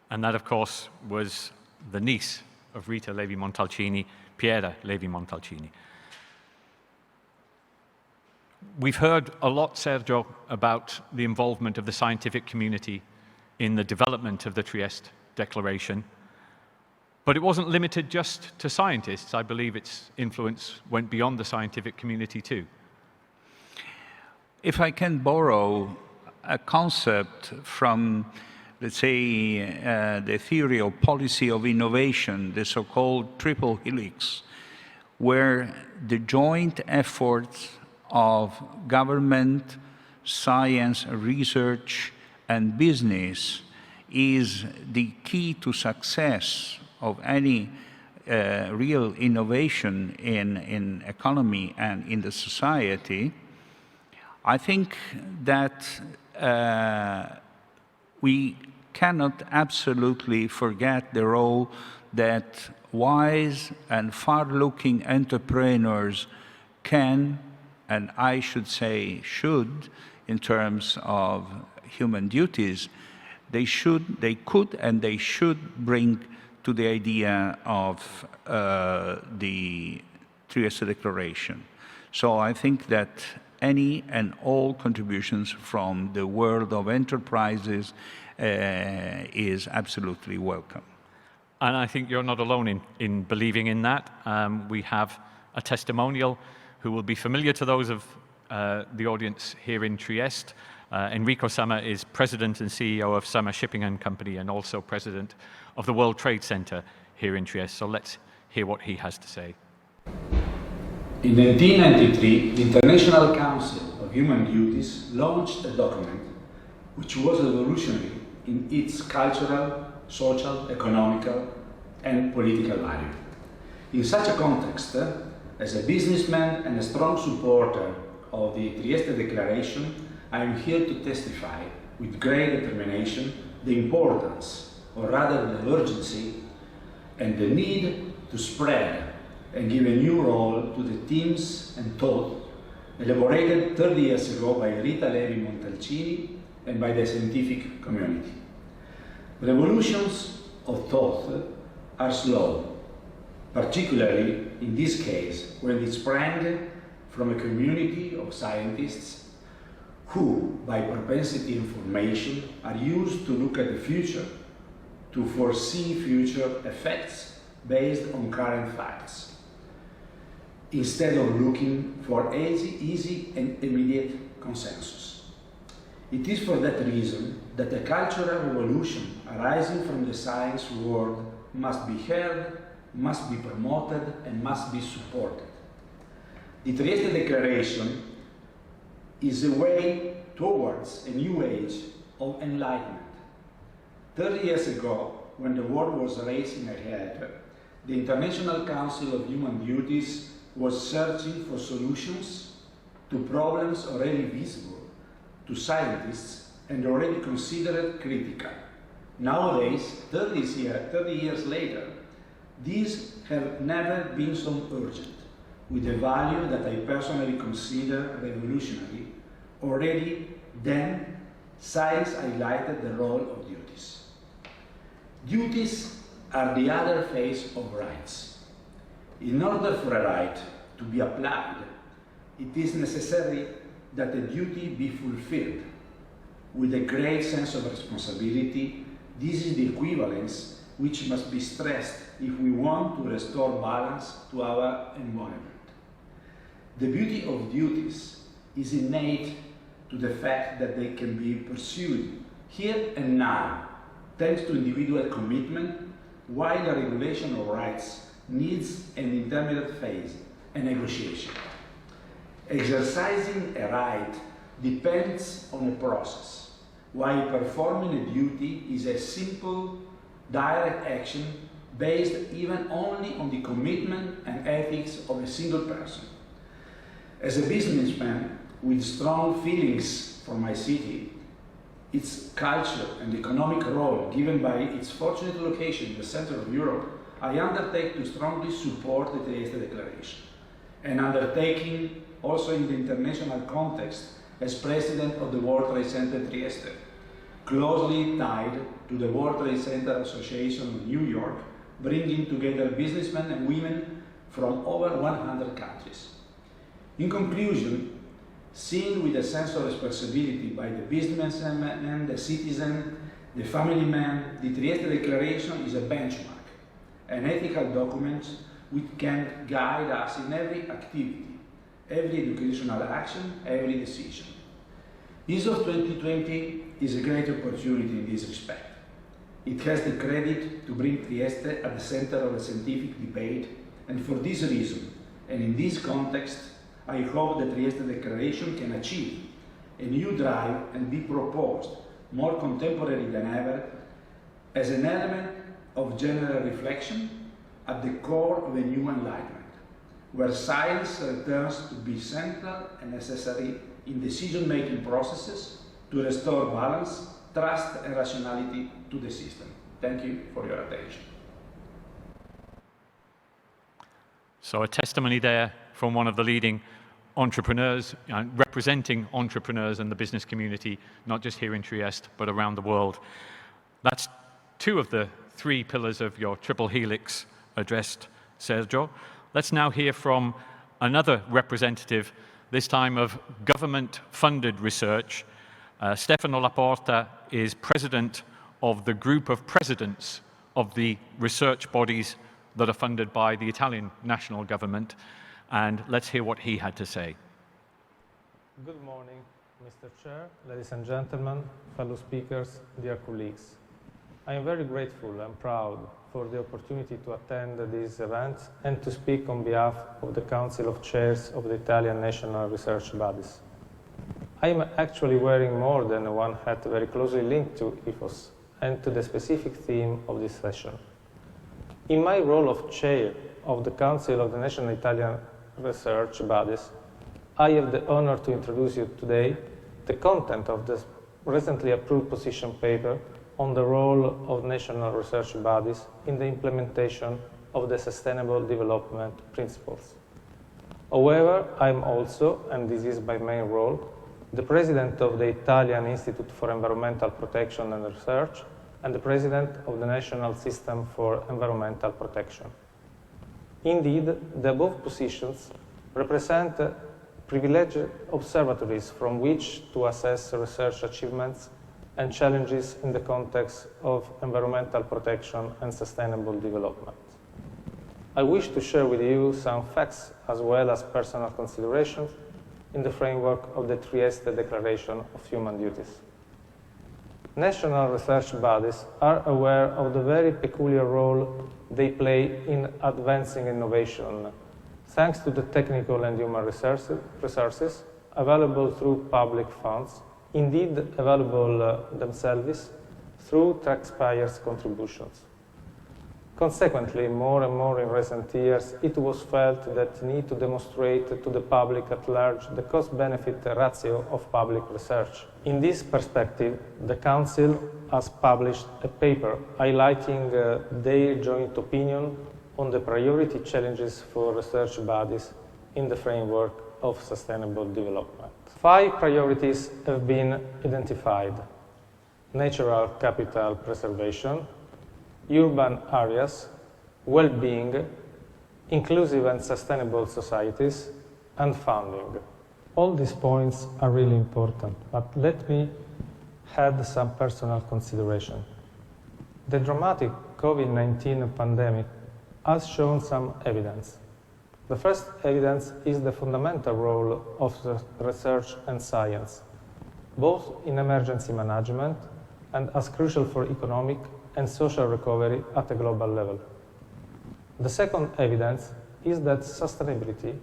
And that, of course, was the niece of Rita Levi-Montalcini, Piera Levi-Montalcini. We've heard a lot, Sergio, about the involvement of the scientific community in the development of the Trieste Declaration. But it wasn't limited just to scientists. I believe its influence went beyond the scientific community too. If I can borrow a concept from, let's say, the theory of policy of innovation, the so-called triple helix, where the joint efforts of government, science, research, and business is the key to success of any real innovation in economy and in the society. I think that we cannot absolutely forget the role that wise and far-looking entrepreneurs can, and I should say should, in terms of human duties, they could and they should bring to the idea of the Trieste Declaration. So I think that any and all contributions from the world of enterprises is absolutely welcome. And I think you're not alone in believing in that. We have a testimonial who will be familiar to those of the audience here in Trieste. Enrico Somma is President and CEO of Somma Shipping and Company and also President of the World Trade Center here in Trieste. So let's hear what he has to say. In 1993, the International Council of Human Duties launched a document which was revolutionary in its cultural, social, economical, and political value. In such a context, as a businessman and a strong supporter of the Trieste Declaration, I am here to testify with great determination the importance, or rather the urgency, and the need to spread and give a new role to the themes and thought elaborated 30 years ago by Rita Levi-Montalcini and by the scientific community. Revolutions of thought are slow, particularly in this case when it sprang from a community of scientists who, by propensity and formation, are used to look at the future, to foresee future effects based on current facts, instead of looking for easy and immediate consensus. It is for that reason that a cultural revolution arising from the science world must be heard, must be promoted, and must be supported. The Trieste Declaration is a way towards a new age of enlightenment. 30 years ago, when the world was racing ahead, the International Council of Human Duties was searching for solutions to problems already visible to scientists and already considered critical. Nowadays, 30 years later, these have never been so urgent, with a value that I personally consider revolutionary. Already then, science highlighted the role of duties. Duties are the other face of rights. In order for a right to be applied, it is necessary that a duty be fulfilled. With a great sense of responsibility, this is the equivalence which must be stressed if we want to restore balance to our environment. The beauty of duties is innate to the fact that they can be pursued here and now, thanks to individual commitment, while the regulation of rights needs an intermediate phase, a negotiation. Exercising a right depends on a process, while performing a duty is a simple, direct action based even only on the commitment and ethics of a single person. As a businessman with strong feelings for my city, its culture and economic role given by its fortunate location in the center of Europe, I undertake to strongly support the Trieste Declaration, an undertaking also in the international context as president of the World Trade Center Trieste, closely tied to the World Trade Center Association of New York, bringing together businessmen and women from over 100 countries. In conclusion, seen with a sense of responsibility by the businessman, the citizen, the family man, the Trieste Declaration is a benchmark, an ethical document which can guide us in every activity, every educational action, every decision. ISO 2020 is a great opportunity in this respect. It has the credit to bring Trieste at the center of a scientific debate, and for this reason, and in this context, I hope the Trieste Declaration can achieve a new drive and be proposed more contemporary than ever as an element of general reflection at the core of a new enlightenment, where science returns to be central and necessary in decision-making processes to restore balance, trust and rationality to the system. Thank you for your attention. So a testimony there from one of the leading entrepreneurs, representing entrepreneurs and the business community, not just here in Trieste, but around the world. That's two of the three pillars of your triple helix addressed, Sergio. Let's now hear from another representative, this time of government-funded research. Stefano Laporta is president of the group of presidents of the research bodies that are funded by the Italian national government. And let's hear what he had to say. Good morning, Mr. Chair, ladies and gentlemen, fellow speakers, dear colleagues. I am very grateful and proud for the opportunity to attend this event and to speak on behalf of the Council of Chairs of the Italian national research bodies. I am actually wearing more than one hat very closely linked to IFOS and to the specific theme of this session. In my role of chair of the Council of the National Italian Research Bodies, I have the honor to introduce you today the content of the recently approved position paper on the role of national research bodies in the implementation of the Sustainable Development Principles. However, I am also, and this is my main role, the president of the Italian Institute for Environmental Protection and Research and the president of the National System for Environmental Protection. Indeed, the above positions represent privileged observatories from which to assess research achievements and challenges in the context of environmental protection and sustainable development. I wish to share with you some facts as well as personal considerations in the framework of the Trieste Declaration of Human Duties. National research bodies are aware of the very peculiar role they play in advancing innovation, thanks to the technical and human resources available through public funds, indeed available themselves through taxpayers' contributions. Consequently, more and more in recent years, it was felt that the need to demonstrate to the public at large the cost-benefit ratio of public research. In this perspective, the Council has published a paper highlighting their joint opinion on the priority challenges for research bodies in the framework of sustainable development. 5 priorities have been identified: natural capital preservation, urban areas, well-being, inclusive and sustainable societies, and funding. All these points are really important, but let me add some personal consideration. The dramatic COVID-19 pandemic has shown some evidence. The first evidence is the fundamental role of research and science, both in emergency management and as crucial for economic and social recovery at a global level. The second evidence is that sustainability,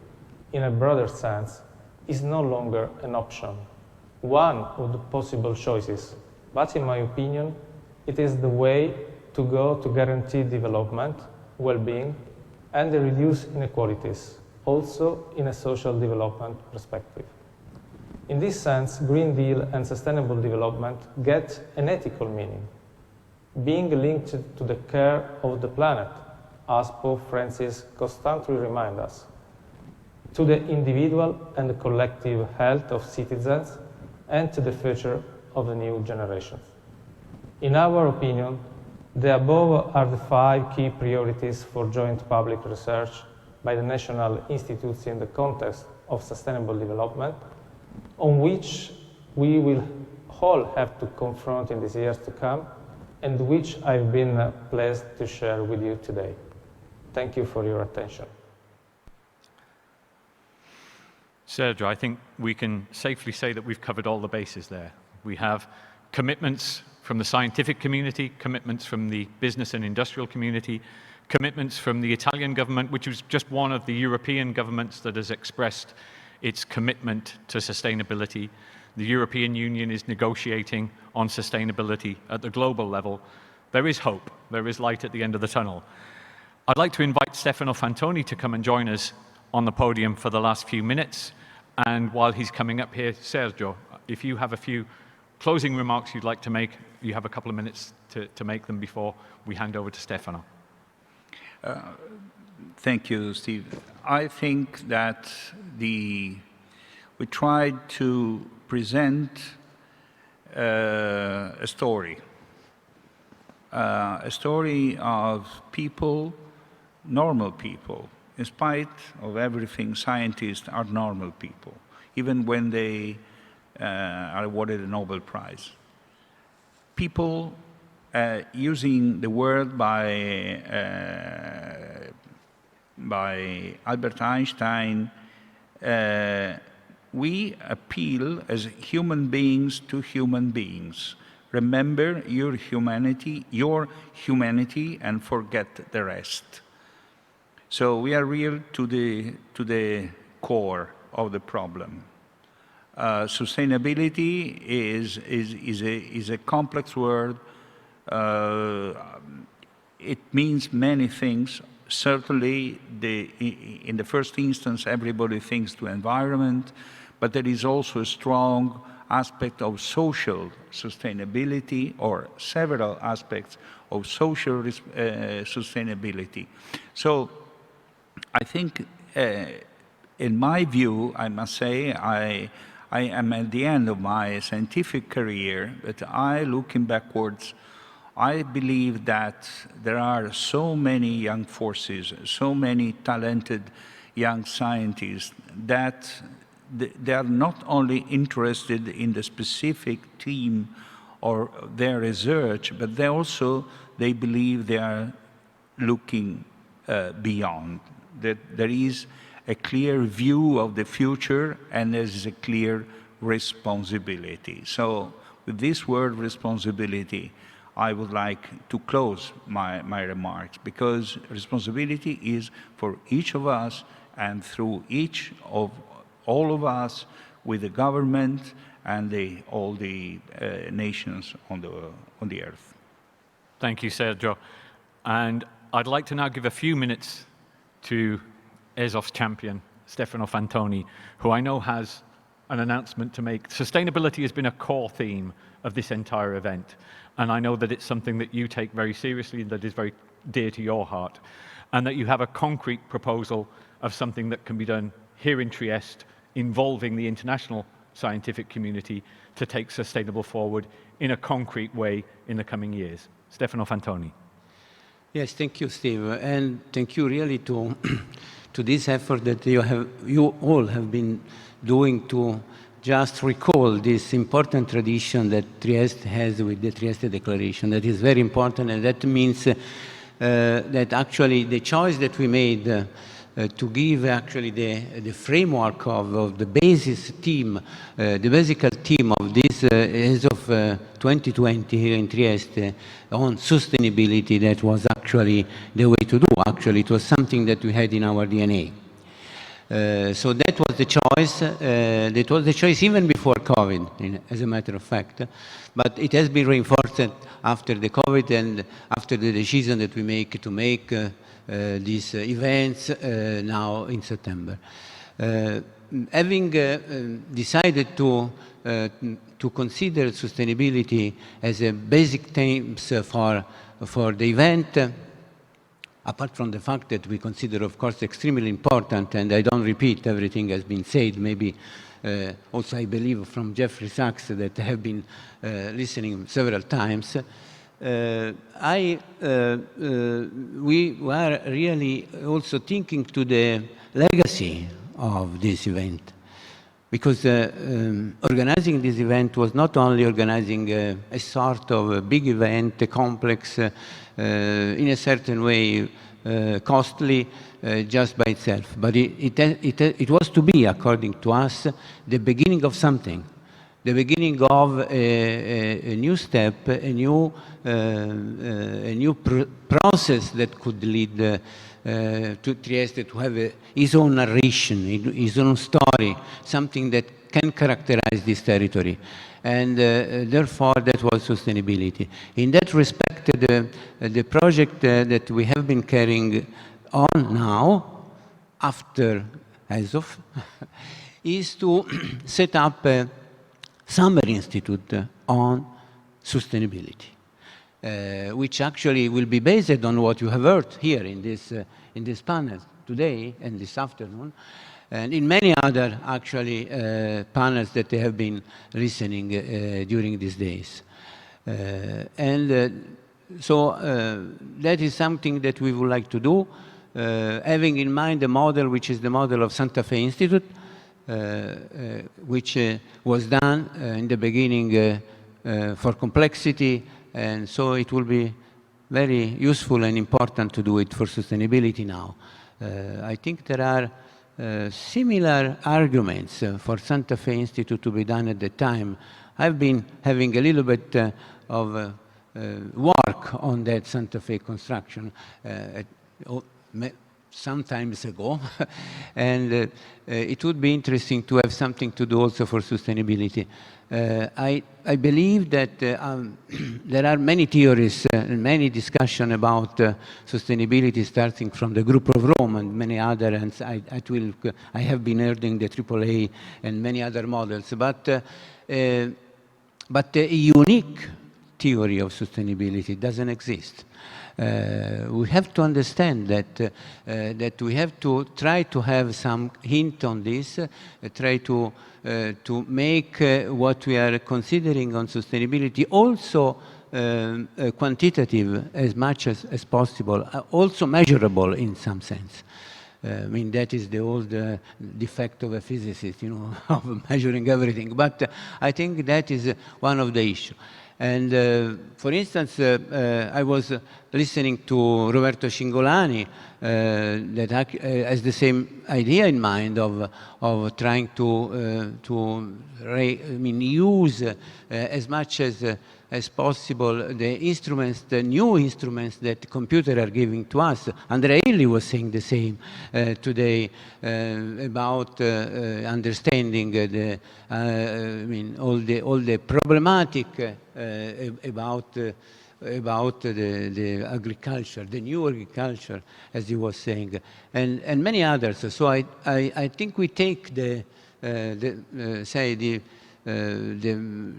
in a broader sense, is no longer an option, one of the possible choices, but in my opinion, it is the way to go to guarantee development, well-being, and reduce inequalities, also in a social development perspective. In this sense, Green Deal and sustainable development get an ethical meaning, being linked to the care of the planet, as Pope Francis constantly reminds us, to the individual and the collective health of citizens, and to the future of the new generations. In our opinion, the above are the 5 key priorities for joint public research by the national institutes in the context of sustainable development, on which we will all have to confront in these years to come, and which I've been pleased to share with you today. Thank you for your attention. Sergio, I think we can safely say that we've covered all the bases there. We have commitments from the scientific community, commitments from the business and industrial community, commitments from the Italian government, which was just one of the European governments that has expressed its commitment to sustainability. The European Union is negotiating on sustainability at the global level. There is hope. There is light at the end of the tunnel. I'd like to invite Stefano Fantoni to come and join us on the podium for the last few minutes. And while he's coming up here, Sergio, if you have a few closing remarks you'd like to make, you have a couple of minutes to make them before we hand over to Stefano. Thank you, Steve. I think that we tried to present a story of people, normal people. In spite of everything, scientists are normal people, even when they are awarded a Nobel Prize. People using the word by Albert Einstein, we appeal as human beings to human beings. Remember your humanity, and forget the rest. So we are real to the core of the problem. Sustainability is a complex word. It means many things. Certainly, in the first instance, everybody thinks to environment, but there is also a strong aspect of social sustainability, or several aspects of social sustainability. So I think, in my view, I must say, I am at the end of my scientific career, but looking backwards, I believe that there are so many young forces, so many talented young scientists that they are not only interested in the specific theme or their research, but they believe they are looking beyond. That there is a clear view of the future and there is a clear responsibility. So with this word responsibility, I would like to close my remarks, because responsibility is for each of us and through all of us with the government and all the nations on the earth. Thank you, Sergio. And I'd like to now give a few minutes to ESOF's champion, Stefano Fantoni, who I know has an announcement to make. Sustainability has been a core theme of this entire event, and I know that it's something that you take very seriously, that is very dear to your heart, and that you have a concrete proposal of something that can be done here in Trieste, involving the international scientific community to take sustainable forward in a concrete way in the coming years. Stefano Fantoni. Yes, thank you, Steve, and thank you really to this effort that you all have been doing to just recall this important tradition that Trieste has with the Trieste Declaration. That is very important, and that means that actually the choice that we made to give actually the framework of the basis theme, the basic theme of this as of 2020 here in Trieste on sustainability, that was actually the way to do. Actually, it was something that we had in our DNA. So that was the choice. That was the choice even before COVID, as a matter of fact. But it has been reinforced after the COVID and after the decision that we make to make these events now in September. Having decided to consider sustainability as a basic theme for the event, apart from the fact that we consider, of course, extremely important, and I don't repeat everything has been said, maybe also I believe from Jeffrey Sachs that have been listening several times, we were really also thinking to the legacy of this event. Because organizing this event was not only organizing a sort of a big event, a complex, in a certain way costly just by itself, but it was to be, according to us, the beginning of something, the beginning of a new step, a new process that could lead to Trieste to have his own narration, his own story, something that can characterize this territory. And therefore, that was sustainability. In that respect, the project that we have been carrying on now, after ASOF, is to set up a summer institute on sustainability. Which actually will be based on what you have heard here in this panel today and this afternoon, and in many other actually panels that they have been listening during these days. So that is something that we would like to do, having in mind the model which is the model of Santa Fe Institute, which was done in the beginning for complexity. And so it will be very useful and important to do it for sustainability now. I think there are similar arguments for Santa Fe Institute to be done at the time. I've been having a little bit of work on that Santa Fe construction some times ago, and it would be interesting to have something to do also for sustainability. I believe that there are many theories and many discussion about sustainability, starting from the Group of Rome and many other, and I have been hearing the AAA and many other models, but a unique theory of sustainability doesn't exist. We have to understand that we have to try to have some hint on this, try to make what we are considering on sustainability also quantitative as much as possible, also measurable in some sense. I mean, that is the old defect of a physicist, you know, of measuring everything. But I think that is one of the issues. And for instance, I was listening to Roberto Cingolani that has the same idea in mind of trying to use as much as possible the instruments, the new instruments that computers are giving to us. Andrea Illy was saying the same today about understanding all the problematic about the agriculture, the new agriculture, as he was saying, and many others. So I think we take the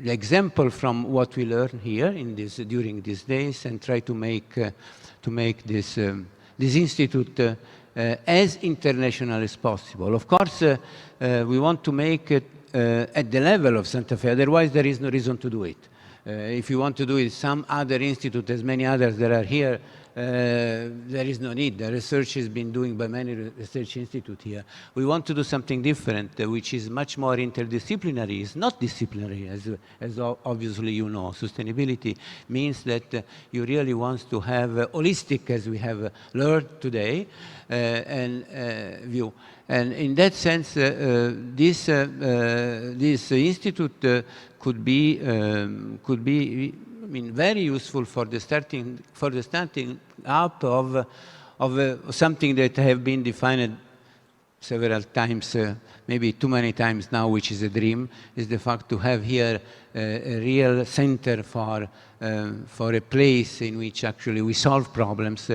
example from what we learn here during these days and try to make this institute as international as possible. Of course, we want to make it at the level of Santa Fe, otherwise there is no reason to do it. If you want to do it some other institute, as many others that are here, there is no need. The research has been doing by many research institutes here. We want to do something different, which is much more interdisciplinary. It's not disciplinary, as obviously you know. Sustainability means that you really want to have a holistic, as we have learned today, and view. And in that sense, this institute could be very useful for the starting up of something that have been defined several times, maybe too many times now, which is a dream, is the fact to have here a real center for a place in which actually we solve problems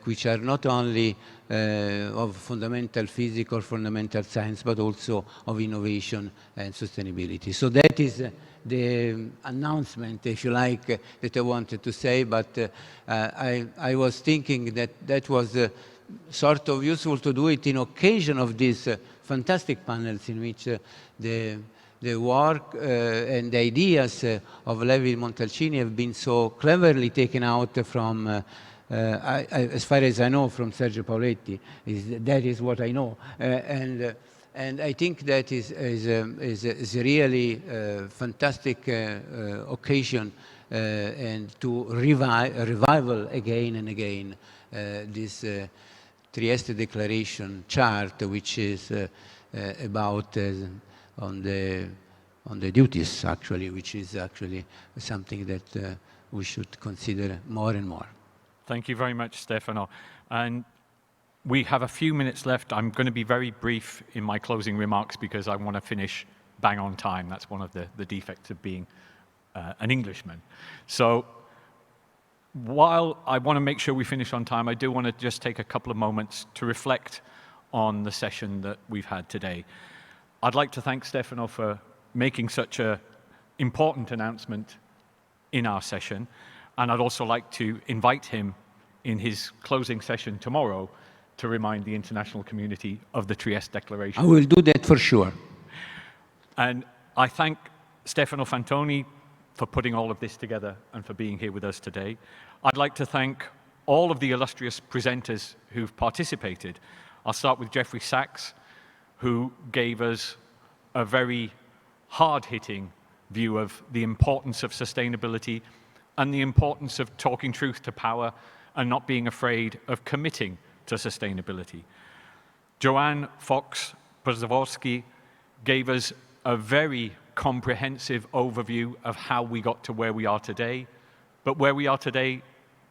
which are not only of fundamental physics or fundamental science, but also of innovation and sustainability. So that is the announcement, if you like, that I wanted to say, but I was thinking that that was sort of useful to do it in occasion of these fantastic panels in which the work and the ideas of Levi Montalcini have been so cleverly taken out from, as far as I know, from Sergio Pauletti. That is what I know. And I think that is a really fantastic occasion and to revival again and again this Trieste Declaration chart, which is about on the duties, actually, which is actually something that we should consider more and more. Thank you very much, Stefano. And we have a few minutes left. I'm going to be very brief in my closing remarks because I want to finish bang on time. That's one of the defects of being an Englishman. So while I want to make sure we finish on time, I do want to just take a couple of moments to reflect on the session that we've had today. I'd like to thank Stefano for making such an important announcement in our session, and I'd also like to invite him in his closing session tomorrow to remind the international community of the Trieste Declaration. I will do that for sure. And I thank Stefano Fantoni for putting all of this together and for being here with us today. I'd like to thank all of the illustrious presenters who've participated. I'll start with Jeffrey Sachs, who gave us a very hard-hitting view of the importance of sustainability and the importance of talking truth to power and not being afraid of committing to sustainability. Joanne Fox-Przeworski gave us a very comprehensive overview of how we got to where we are today, but where we are today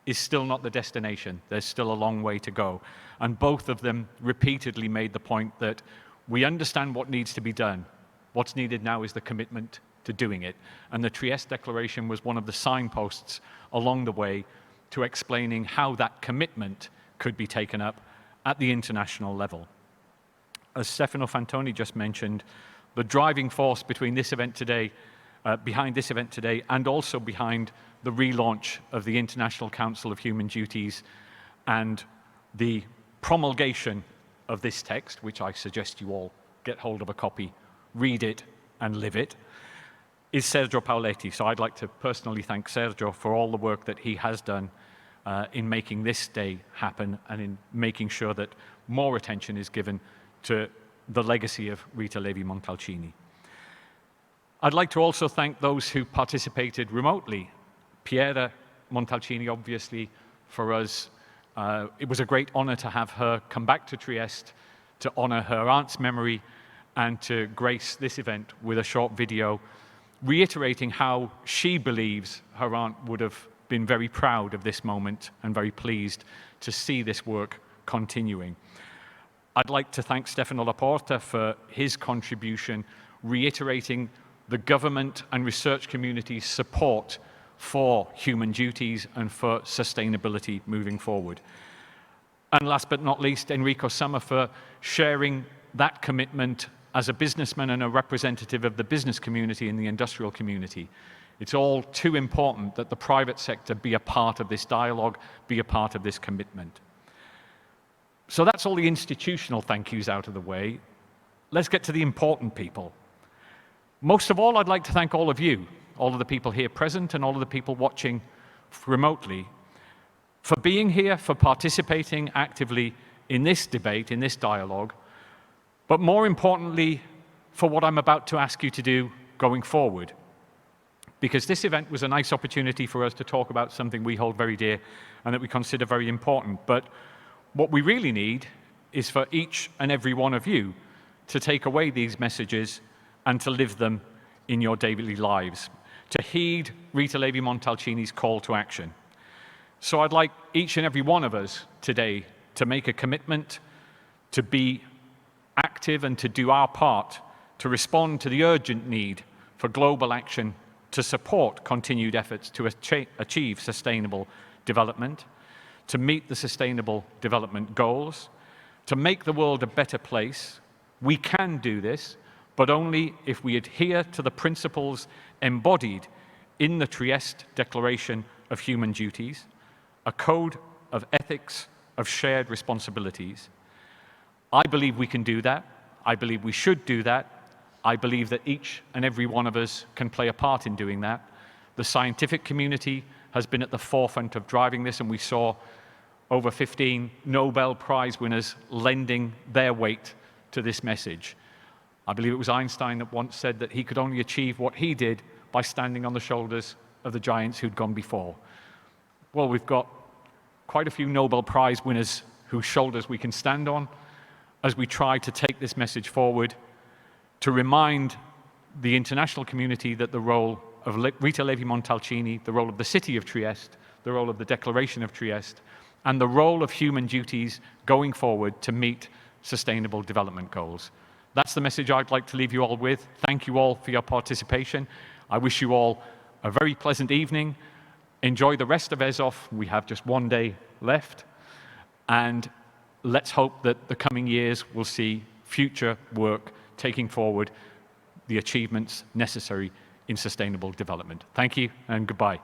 is still not the destination. There's still a long way to go. And both of them repeatedly made the point that we understand what needs to be done. What's needed now is the commitment to doing it. And the Trieste Declaration was one of the signposts along the way to explaining how that commitment could be taken up at the international level. As Stefano Fantoni just mentioned, the driving force between this event today, behind this event today, and also behind the relaunch of the International Council of Human Duties and the promulgation of this text, which I suggest you all get hold of a copy, read it, and live it, is Sergio Pauletti. So I'd like to personally thank Sergio for all the work that he has done in making this day happen and in making sure that more attention is given to the legacy of Rita Levi-Montalcini. I'd like to also thank those who participated remotely. Piera Montalcini, obviously, for us, it was a great honor to have her come back to Trieste to honor her aunt's memory and to grace this event with a short video reiterating how she believes her aunt would have been very proud of this moment and very pleased to see this work continuing. I'd like to thank Stefano Laporta for his contribution, reiterating the government and research community's support for human duties and for sustainability moving forward. And last but not least, Enrico Sommer for sharing that commitment as a businessman and a representative of the business community and the industrial community. It's all too important that the private sector be a part of this dialogue, be a part of this commitment. So that's all the institutional thank yous out of the way. Let's get to the important people. Most of all, I'd like to thank all of you, all of the people here present and all of the people watching remotely, for being here, for participating actively in this debate, in this dialogue, but more importantly, for what I'm about to ask you to do going forward. Because this event was a nice opportunity for us to talk about something we hold very dear and that we consider very important. But what we really need is for each and every one of you to take away these messages and to live them in your daily lives, to heed Rita Levi-Montalcini's call to action. So I'd like each and every one of us today to make a commitment to be active and to do our part to respond to the urgent need for global action to support continued efforts to achieve sustainable development, to meet the Sustainable Development Goals, to make the world a better place. We can do this, but only if we adhere to the principles embodied in the Trieste Declaration of Human Duties, a code of ethics of shared responsibilities. I believe we can do that. I believe we should do that. I believe that each and every one of us can play a part in doing that. The scientific community has been at the forefront of driving this, and we saw over 15 Nobel Prize winners lending their weight to this message. I believe it was Einstein that once said that he could only achieve what he did by standing on the shoulders of the giants who'd gone before. Well, we've got quite a few Nobel Prize winners whose shoulders we can stand on as we try to take this message forward, to remind the international community that the role of Rita Levi-Montalcini, the role of the city of Trieste, the role of the Declaration of Trieste, and the role of human duties going forward to meet Sustainable Development Goals. That's the message I'd like to leave you all with. Thank you all for your participation. I wish you all a very pleasant evening. Enjoy the rest of ESOF. We have just one day left. And let's hope that the coming years will see future work taking forward the achievements necessary in sustainable development. Thank you and goodbye.